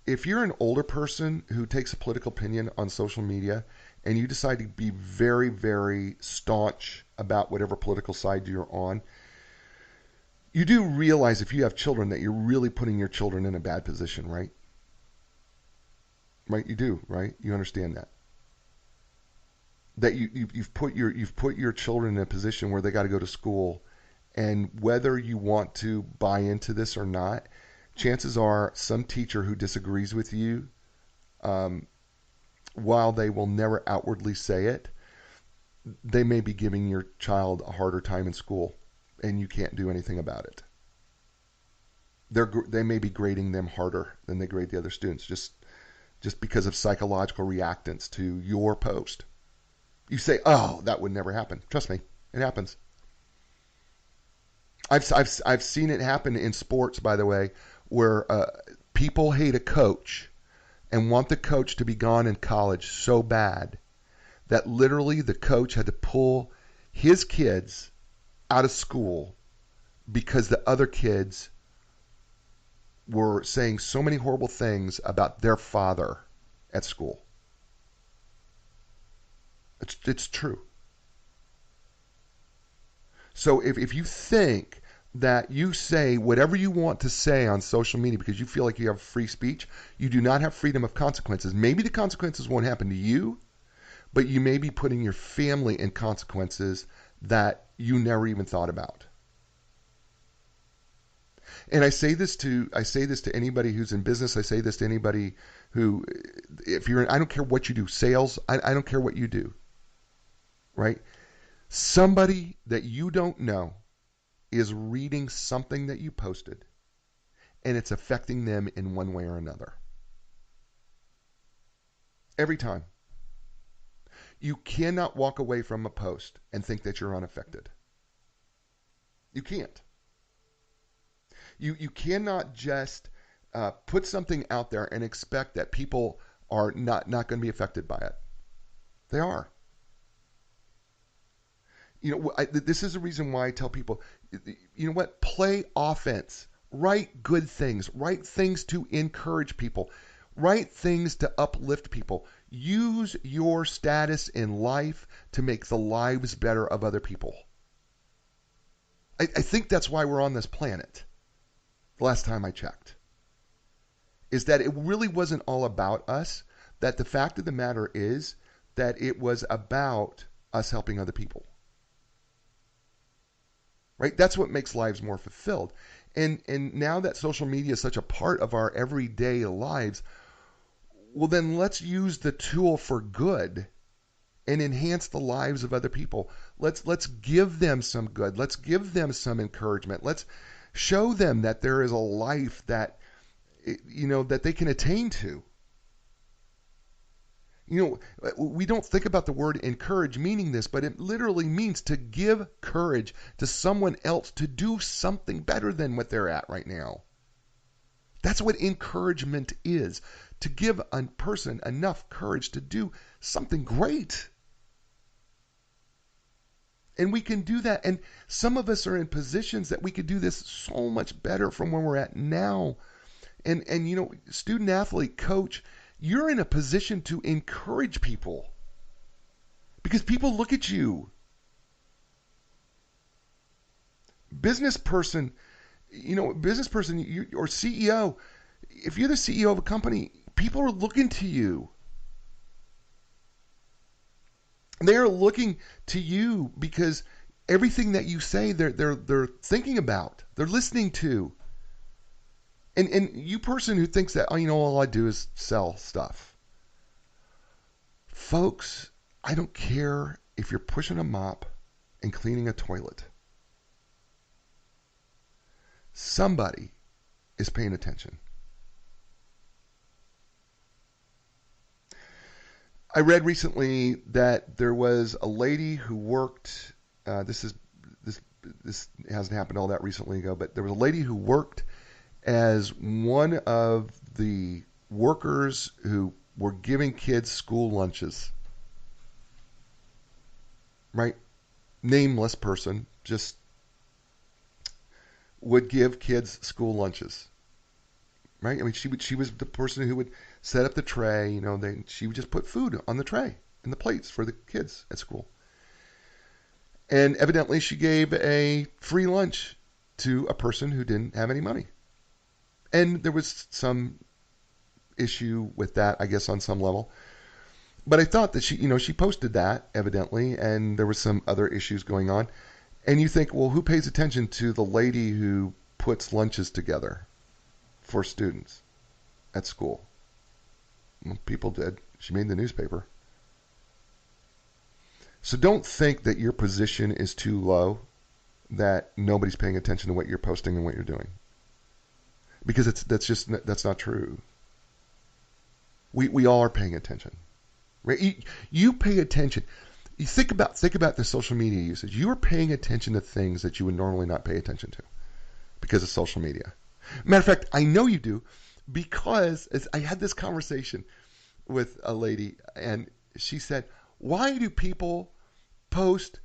if you're an older person who takes a political opinion on social media and you decide to be very, very staunch about whatever political side you're on, you do realize, if you have children, that you're really putting your children in a bad position, right? Right? You do, right? You understand that. That you've put your children in a position where they got to go to school, and whether you want to buy into this or not, chances are some teacher who disagrees with you, while they will never outwardly say it, they may be giving your child a harder time in school, and you can't do anything about it. They may be grading them harder than they grade the other students, just because of psychological reactance to your post. You say, "Oh, that would never happen." Trust me, it happens. I've seen it happen in sports, by the way, where people hate a coach and want the coach to be gone in college so bad that literally the coach had to pull his kids out of school because the other kids were saying so many horrible things about their father at school. It's true. So if you think that you say whatever you want to say on social media because you feel like you have free speech, you do not have freedom of consequences. Maybe the consequences won't happen to you, but you may be putting your family in consequences that you never even thought about. And I say this to anybody who's in business. I say this to anybody who, I don't care what you do, sales, I don't care what you do, right? Somebody that you don't know is reading something that you posted, and it's affecting them in one way or another. Every time. You cannot walk away from a post and think that you're unaffected. You can't. You cannot just put something out there and expect that people are not going to be affected by it. They are. This is the reason why I tell people, you know what? Play offense Write good things. Write things to encourage people. Write things to uplift people. Use your status in life to make the lives better of other people. I think that's why we're on this planet. The last time I checked. Is that it really wasn't all about us. That the fact of the matter is that it was about us helping other people. Right? That's what makes lives more fulfilled. And now that social media is such a part of our everyday lives, well then let's use the tool for good and enhance the lives of other people. Let's give them some good. Let's give them some encouragement. Let's show them that there is a life that that they can attain to. We don't think about the word encourage meaning this, but it literally means to give courage to someone else to do something better than what they're at right now. That's what encouragement is. To give a person enough courage to do something great. And we can do that. And some of us are in positions that we could do this so much better from where we're at now. And student athlete, coach, you're in a position to encourage people because people look at you. Business person, or CEO, if you're the CEO of a company, people are looking to you. They are looking to you because everything that you say, they're thinking about, they're listening to. And you person who thinks that, all I do is sell stuff. Folks, I don't care if you're pushing a mop and cleaning a toilet. Somebody is paying attention. I read recently that there was a lady who worked, this hasn't happened all that recently ago, but there was a lady who worked as one of the workers who were giving kids school lunches. Right? Nameless person, just would give kids school lunches. Right? I mean, she was the person who would set up the tray, she would just put food on the tray and the plates for the kids at school. And evidently she gave a free lunch to a person who didn't have any money. And there was some issue with that, I guess, on some level. But I thought that she posted that, evidently, and there was some other issues going on. And you think, well, who pays attention to the lady who puts lunches together for students at school? Well, people did. She made the newspaper. So don't think that your position is too low, that nobody's paying attention to what you're posting and what you're doing. Because that's not true. We all are paying attention, right? You pay attention. You think about the social media usage. You are paying attention to things that you would normally not pay attention to because of social media. Matter of fact, I know you do because I had this conversation with a lady, and she said, "Why do people post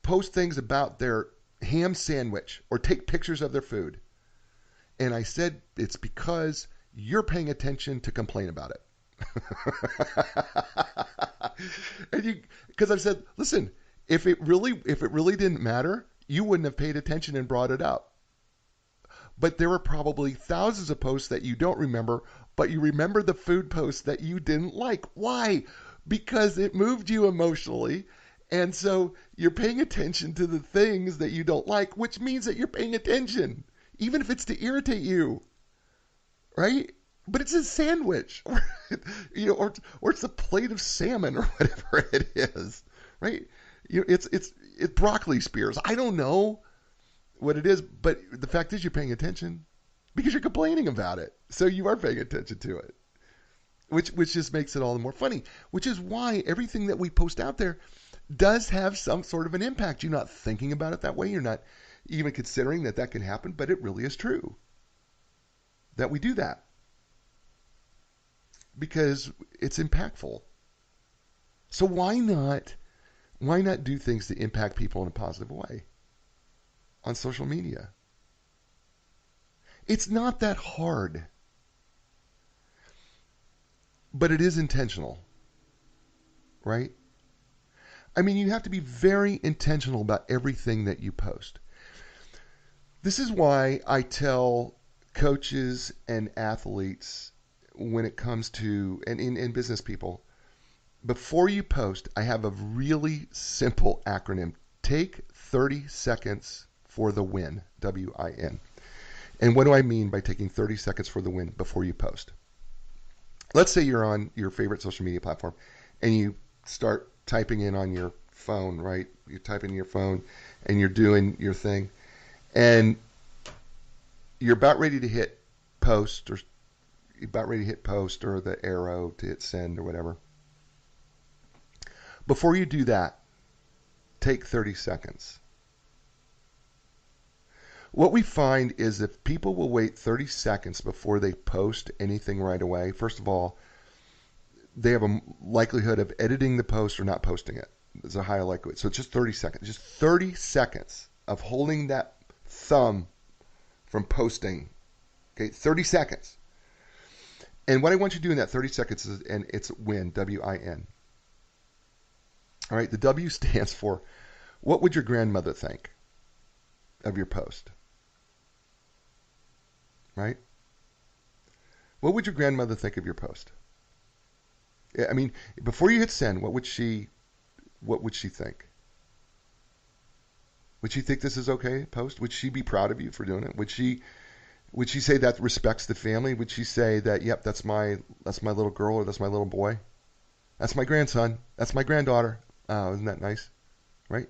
things about their ham sandwich or take pictures of their food?" And I said, it's because you're paying attention to complain about it. Because I've said, listen, if it really didn't matter, you wouldn't have paid attention and brought it up. But there were probably thousands of posts that you don't remember, but you remember the food posts that you didn't like. Why? Because it moved you emotionally. And so you're paying attention to the things that you don't like, which means that you're paying attention. Even if it's to irritate you, right? But it's a sandwich, or it's a plate of salmon or whatever it is, right? It's broccoli spears. I don't know what it is, but the fact is you're paying attention because you're complaining about it. So you are paying attention to it, which just makes it all the more funny. Which is why everything that we post out there does have some sort of an impact. You're not thinking about it that way. You're not even considering that can happen, but it really is true that we do that because it's impactful. So why not do things that impact people in a positive way on social media? It's not that hard, but it is intentional, right? I mean, you have to be very intentional about everything that you post. This is why I tell coaches and athletes when it comes to, and in business people, before you post, I have a really simple acronym. Take 30 seconds for the win, W-I-N. And what do I mean by taking 30 seconds for the win before you post? Let's say you're on your favorite social media platform and you start typing in on your phone, right? You're typing in your phone and you're doing your thing. And you're about ready to hit post, or you're about ready to hit post or the arrow to hit send or whatever. Before you do that, take 30 seconds. What we find is if people will wait 30 seconds before they post anything right away, first of all, they have a likelihood of editing the post or not posting it. There's a higher likelihood. So it's just 30 seconds. Just 30 seconds of holding that thumb from posting. Okay, 30 seconds. And what I want you to do in that 30 seconds is, and it's win, W-I-N. All right, the W stands for, what would your grandmother think of your post? Right? What would your grandmother think of your post? I mean, before you hit send, what would she think? Would she think this is okay, post? Would she be proud of you for doing it? Would she say that respects the family? Would she say that, yep, that's my little girl, or that's my little boy? That's my grandson. That's my granddaughter. Oh, isn't that nice? Right?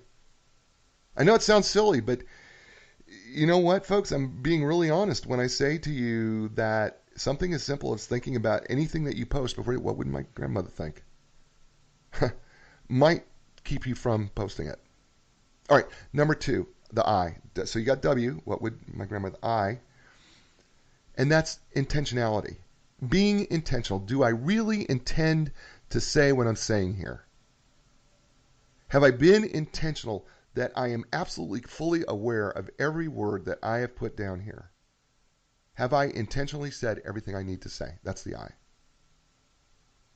I know it sounds silly, but you know what, folks? I'm being really honest when I say to you that something as simple as thinking about anything that you post before, what would my grandmother think? Might keep you from posting it. All right, number 2, the I. So you got W, what would my grandmother, I. And that's intentionality. Being intentional. Do I really intend to say what I'm saying here? Have I been intentional that I am absolutely fully aware of every word that I have put down here? Have I intentionally said everything I need to say? That's the I.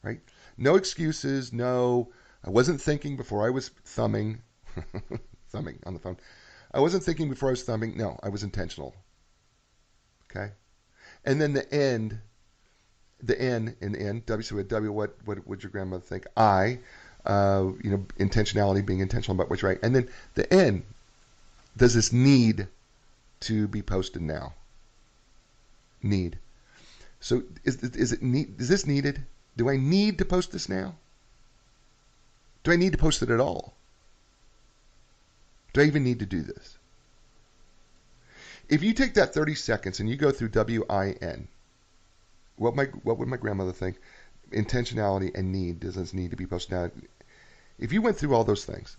Right? No excuses. No, I wasn't thinking before I was thumbing. Thumbing on the phone. I wasn't thinking before I was thumbing. No, I was intentional. Okay? And then the N in N, W, so W, what would your grandmother think? I, intentionality, being intentional about what's right. And then the N, does this need to be posted now? Need. So is this needed? Do I need to post this now? Do I need to post it at all? Do I even need to do this? If you take that 30 seconds and you go through W-I-N, what would my grandmother think? Intentionality and need. Does this need to be posted now? If you went through all those things,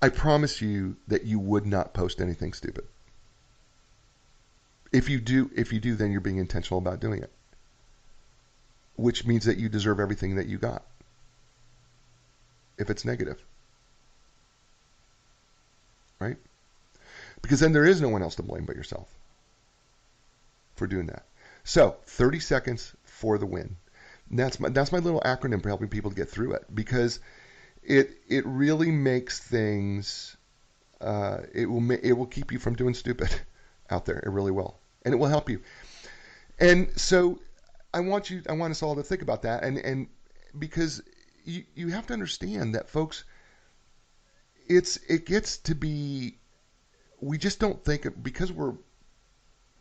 I promise you that you would not post anything stupid. If you do, then you're being intentional about doing it, which means that you deserve everything that you got. If it's negative, right? Because then there is no one else to blame but yourself for doing that. So 30 seconds for the win. And that's my little acronym for helping people to get through it, because it really makes things. It will keep you from doing stupid out there. It really will, and it will help you. And so I want us all to think about that, and because you have to understand that, folks. It gets to be. We just don't think because we're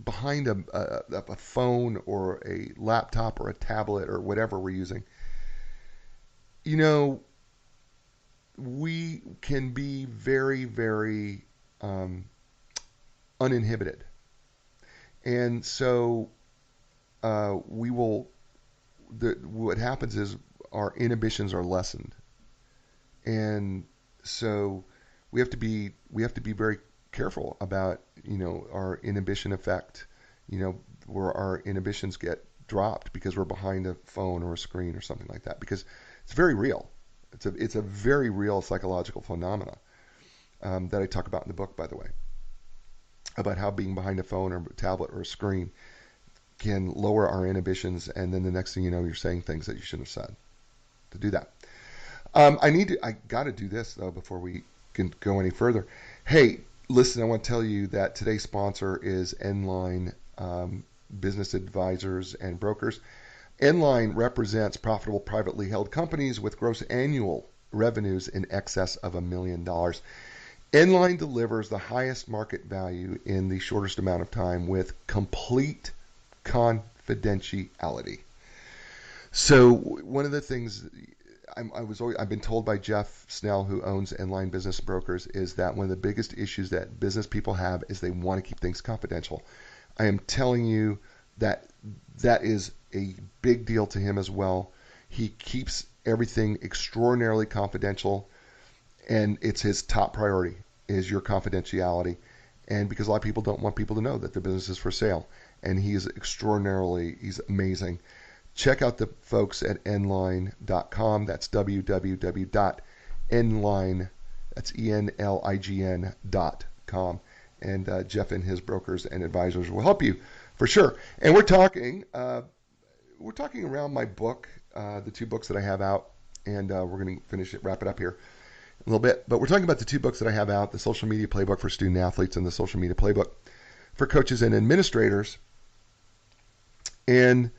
behind a phone or a laptop or a tablet or whatever we're using. We can be very, very uninhibited, and so we will. What happens is our inhibitions are lessened, and so we have to be very careful about our inhibition effect, where our inhibitions get dropped because we're behind a phone or a screen or something like that, because it's very real. It's a very real psychological phenomena that I talk about in the book, by the way. about how being behind a phone or a tablet or a screen can lower our inhibitions, and then the next thing you know, you're saying things that you shouldn't have said. To do that, I got to do this though before we can go any further. Hey, listen, I want to tell you that today's sponsor is Enlign Business Advisors and Brokers. Enlign represents profitable privately held companies with gross annual revenues in excess of $1 million. Enlign delivers the highest market value in the shortest amount of time with complete confidentiality. So one of the things I've been told by Jeff Snell, who owns Enlign Business Brokers, is that one of the biggest issues that business people have is they want to keep things confidential. I am telling you that that is a big deal to him as well. He keeps everything extraordinarily confidential, and it's his top priority is your confidentiality. And because a lot of people don't want people to know that their business is for sale, and he's amazing. Check out the folks at enlign.com. That's www.enlign, that's ENLIGN.com. And Jeff and his brokers and advisors will help you for sure. And we're talking around my book, the two books that I have out, and we're going to wrap it up here a little bit. But we're talking about the two books that I have out, the Social Media Playbook for Student Athletes and the Social Media Playbook for Coaches and Administrators. And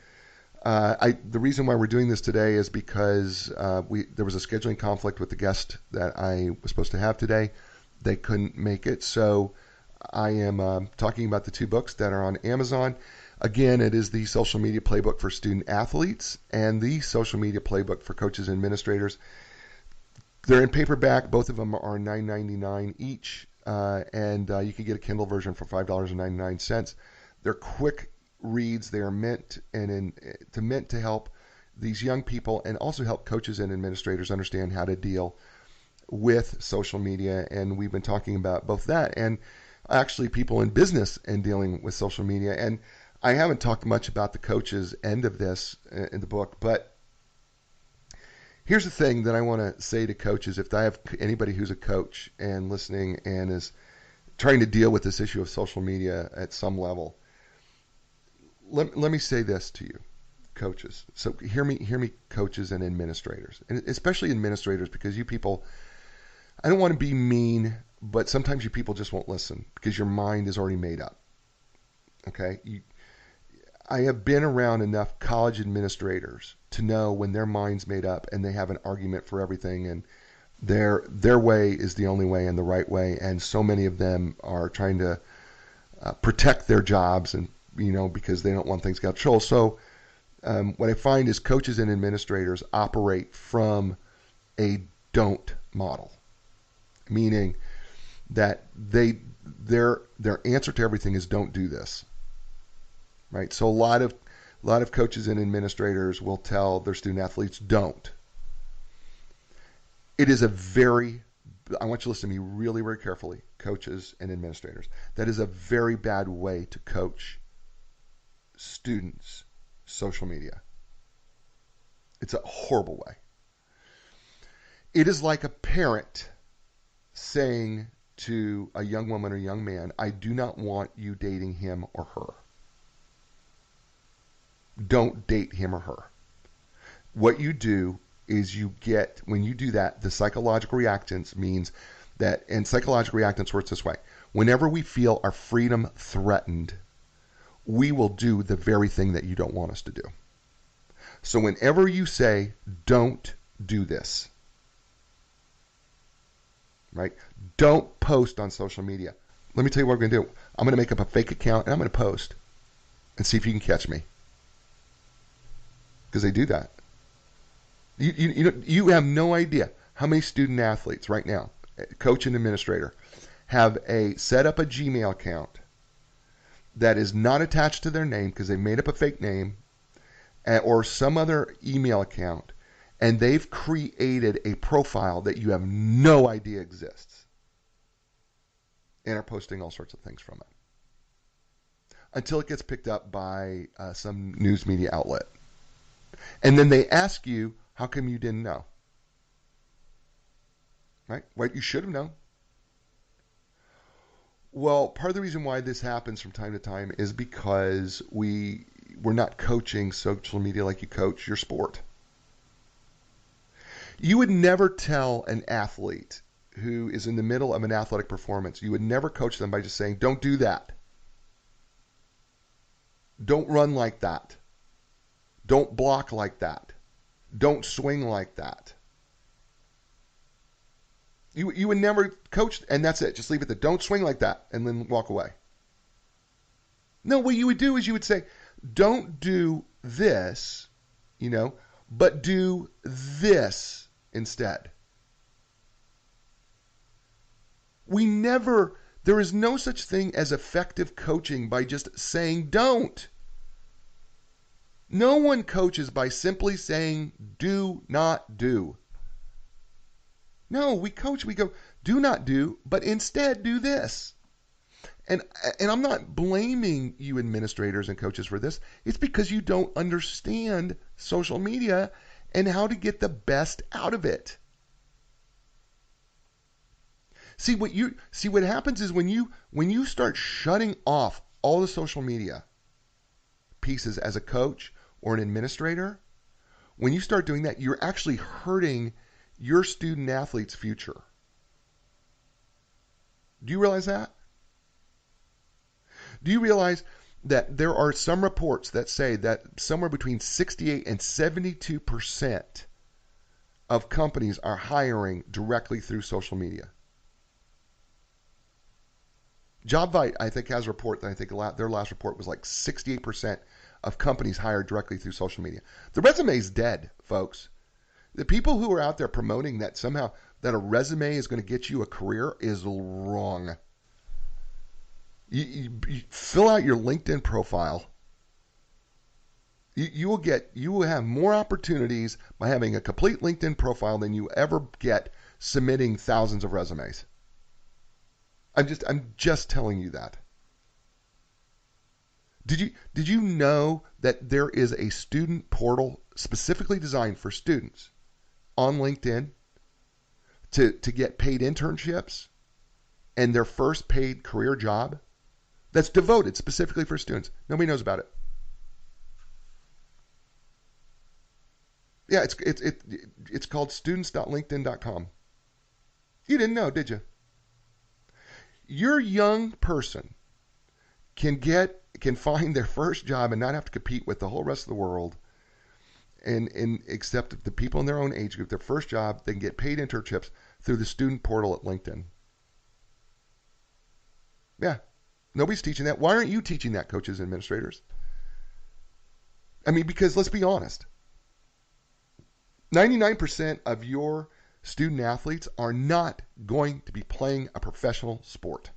the reason why we're doing this today is because there was a scheduling conflict with the guest that I was supposed to have today. They couldn't make it, so I am talking about the two books that are on Amazon. Again, it is the Social Media Playbook for Student Athletes and the Social Media Playbook for Coaches and Administrators. They're in paperback. Both of them are $9.99 each, and you can get a Kindle version for $5.99. They're quick reads. They are meant to help these young people and also help coaches and administrators understand how to deal with social media. And we've been talking about both that and actually people in business and dealing with social media. And I haven't talked much about the coaches end of this in the book, but here's the thing that I want to say to coaches. If I have anybody who's a coach and listening and is trying to deal with this issue of social media at some level, let me say this to you, coaches. So hear me, coaches and administrators, and especially administrators, because you people, I don't want to be mean, but sometimes you people just won't listen because your mind is already made up. Okay? I have been around enough college administrators to know when their mind's made up and they have an argument for everything, and their way is the only way and the right way, and so many of them are trying to protect their jobs and because they don't want things to get out of control. So what I find is coaches and administrators operate from a don't model, meaning that their answer to everything is don't do this, right? So a lot of coaches and administrators will tell their student athletes don't. It is I want you to listen to me really, very carefully, coaches and administrators. That is a very bad way to coach students' social media. It's a horrible way. It is like a parent saying to a young woman or young man, I do not want you dating him or her. Don't date him or her. What you do is when you do that, the psychological reactance means that, and psychological reactance works this way. Whenever we feel our freedom threatened, we will do the very thing that you don't want us to do. So whenever you say, don't do this, right? Don't post on social media. Let me tell you what we're going to do. I'm going to make up a fake account and I'm going to post and see if you can catch me. Because they do that. You have no idea how many student athletes right now, coach and administrator, have set up a Gmail account that is not attached to their name because they made up a fake name, or some other email account, and they've created a profile that you have no idea exists and are posting all sorts of things from it until it gets picked up by some news media outlet. And then they ask you, how come you didn't know? Right? Well, you should have known. Well, part of the reason why this happens from time to time is because we're not coaching social media like you coach your sport. You would never tell an athlete who is in the middle of an athletic performance, you would never coach them by just saying, don't do that. Don't run like that. Don't block like that. Don't swing like that. You would never coach, and that's it. Just leave it there. Don't swing like that, and then walk away. No, what you would do is you would say, don't do this, but do this instead. There is no such thing as effective coaching by just saying don't. No one coaches by simply saying do not do. No, we coach, we go, do not do, but instead do this. And I'm not blaming you administrators and coaches for this. It's because you don't understand social media and how to get the best out of it. See what happens is when you start shutting off all the social media pieces as a coach or an administrator, when you start doing that, you're actually hurting your student athlete's future. Do you realize that? Do you realize that there are some reports that say that somewhere between 68 and 72% of companies are hiring directly through social media? JobVite, I think, has a report that I think their last report was like 68% of companies hired directly through social media. The resume is dead, folks. The people who are out there promoting that somehow that a resume is going to get you a career is wrong. You fill out your LinkedIn profile. You will have more opportunities by having a complete LinkedIn profile than you ever get submitting thousands of resumes. I'm just telling you that. Did you know that there is a student portal specifically designed for students on LinkedIn to get paid internships and their first paid career job that's devoted specifically for students? Nobody knows about it. Yeah, it's called students.linkedin.com. You didn't know, did you? Your young person can find their first job and not have to compete with the whole rest of the world, and except the people in their own age group, their first job, they can get paid internships through the student portal at LinkedIn. Yeah, nobody's teaching that. Why aren't you teaching that, coaches and administrators? I mean, because let's be honest, 99% of your student athletes are not going to be playing a professional sport.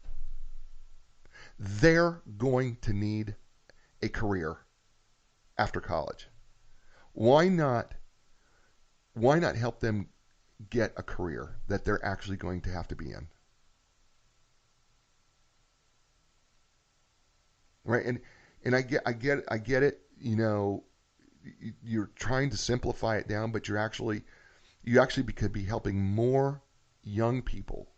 They're going to need a career after college. Why not help them get a career that they're actually going to have to be in? Right? And I get it, you're trying to simplify it down, but you actually could be helping more young people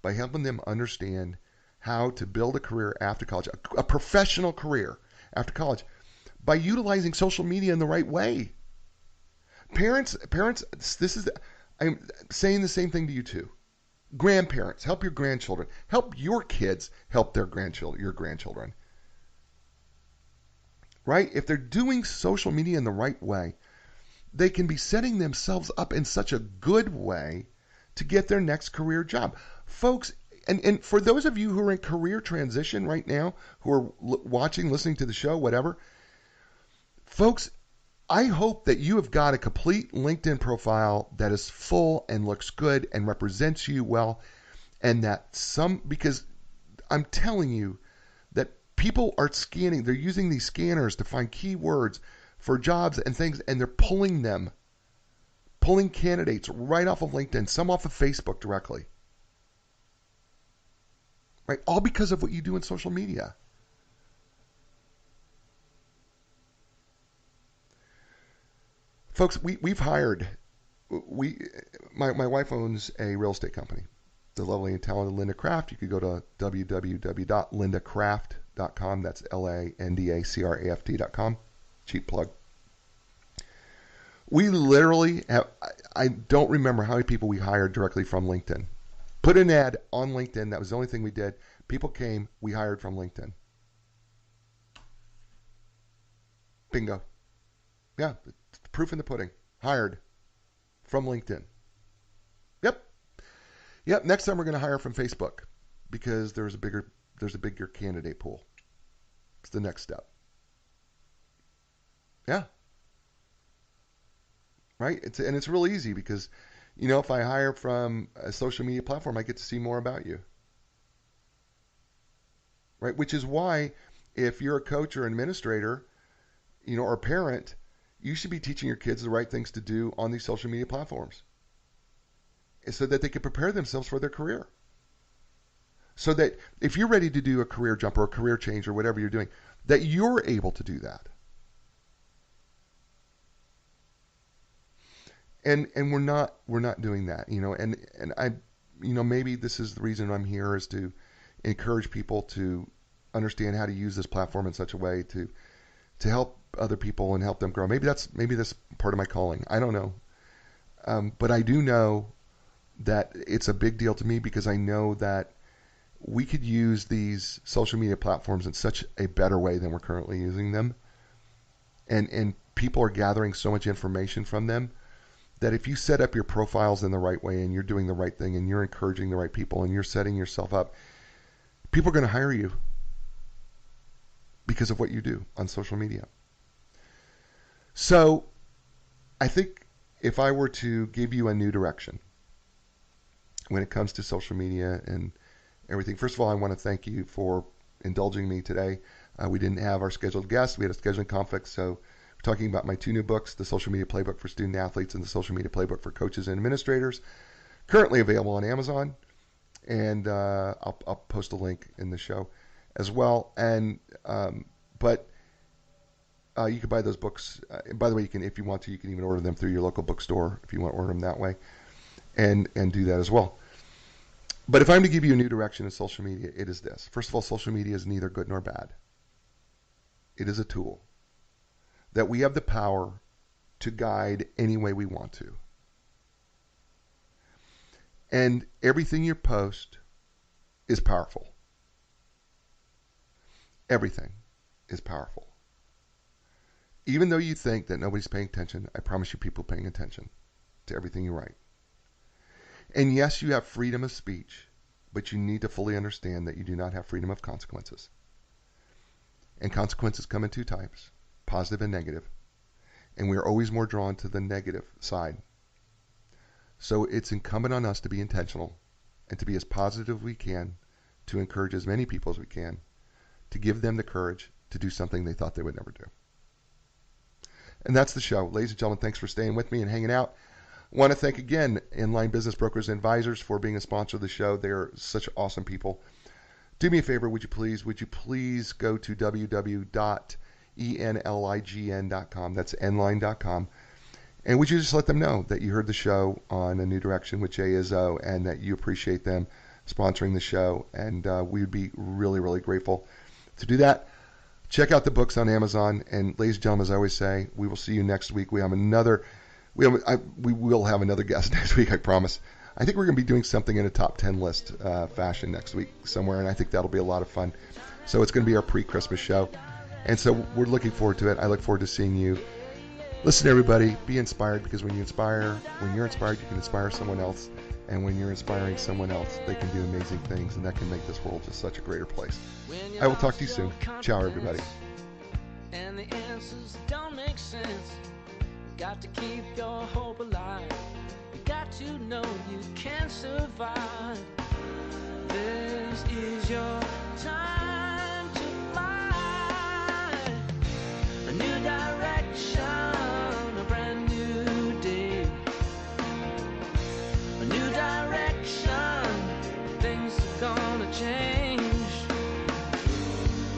by helping them understand how to build a career after college, a professional career after college, by utilizing social media in the right way. Parents, I'm saying the same thing to you too. Grandparents, help your grandchildren. Help your kids help your grandchildren. Right? If they're doing social media in the right way, they can be setting themselves up in such a good way to get their next career job. Folks, and for those of you who are in career transition right now, who are watching, listening to the show, whatever, folks, I hope that you have got a complete LinkedIn profile that is full and looks good and represents you well, and because I'm telling you that people are scanning, they're using these scanners to find keywords for jobs and things, and they're pulling candidates right off of LinkedIn, some off of Facebook directly. Right? All because of what you do in social media. Folks, we've hired, my wife owns a real estate company, the lovely and talented Linda Craft, you could go to www.lindacraft.com. That's LANDACRAFT.com. Cheap plug. We literally have, I don't remember how many people we hired directly from LinkedIn. Put an ad on LinkedIn. That was the only thing we did. People came, we hired from LinkedIn. Bingo. Yeah, proof in the pudding. Hired from LinkedIn. Yep, next time we're going to hire from Facebook because there's a bigger candidate pool. It's the next step. Yeah. Right? It's real easy because, if I hire from a social media platform, I get to see more about you. Right? Which is why if you're a coach or administrator, or a parent, you should be teaching your kids the right things to do on these social media platforms so that they can prepare themselves for their career. So that if you're ready to do a career jump or a career change or whatever you're doing, that you're able to do that. And we're not doing that, and I, maybe this is the reason I'm here, is to encourage people to understand how to use this platform in such a way to help other people and help them grow. Maybe that's part of my calling. I don't know. But I do know that it's a big deal to me because I know that we could use these social media platforms in such a better way than we're currently using them. And people are gathering so much information from them that if you set up your profiles in the right way and you're doing the right thing and you're encouraging the right people and you're setting yourself up, people are going to hire you because of what you do on social media. So I think if I were to give you a new direction when it comes to social media and everything, first of all, I want to thank you for indulging me today. We didn't have our scheduled guest. We had a scheduling conflict, so we're talking about my two new books, The Social Media Playbook for Student Athletes and The Social Media Playbook for Coaches and Administrators, currently available on Amazon, and I'll post a link in the show as well. And but you can buy those books. By the way, you can, if you want to, you can even order them through your local bookstore if you want to order them that way, and do that as well. But if I'm to give you a new direction in social media, it is this. First of all, social media is neither good nor bad. It is a tool that we have the power to guide any way we want to. And everything you post is powerful. Everything is powerful. Even though you think that nobody's paying attention, I promise you people are paying attention to everything you write. And yes, you have freedom of speech, but you need to fully understand that you do not have freedom of consequences. And consequences come in two types, positive and negative. And we are always more drawn to the negative side. So it's incumbent on us to be intentional and to be as positive as we can, to encourage as many people as we can, to give them the courage to do something they thought they would never do. And that's the show. Ladies and gentlemen, thanks for staying with me and hanging out. I want to thank again Inline Business Brokers and Advisors for being a sponsor of the show. They're such awesome people. Do me a favor, would you please go to www.enlign.com. That's enlign.com. And would you just let them know that you heard the show on A New Direction with Jay Izzo and that you appreciate them sponsoring the show. And we would be really, really grateful to do that. Check out the books on Amazon. And ladies and gentlemen, as I always say, we will see you next week. We will have another guest next week, I promise. I think we're going to be doing something in a top 10 list fashion next week somewhere, and I think that'll be a lot of fun. So it's going to be our pre-Christmas show. And so we're looking forward to it. I look forward to seeing you. Listen, everybody, be inspired, because when you're inspired, you can inspire someone else. And when you're inspiring someone else, they can do amazing things, and that can make this world just such a greater place. I will talk to you soon. Ciao, everybody. And the answers don't make sense. Got to keep your hope alive. You got to know you can survive. This is your time to fly. A new direction, a brand new day. A new direction, things are gonna change.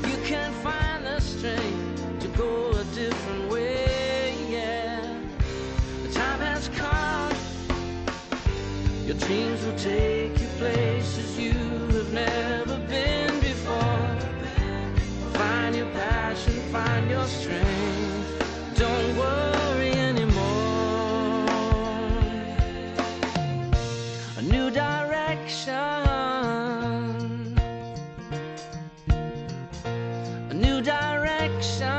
You can find the strength to go a different way. Your dreams will take you places. your strength. Don't worry anymore. A new direction. A new direction.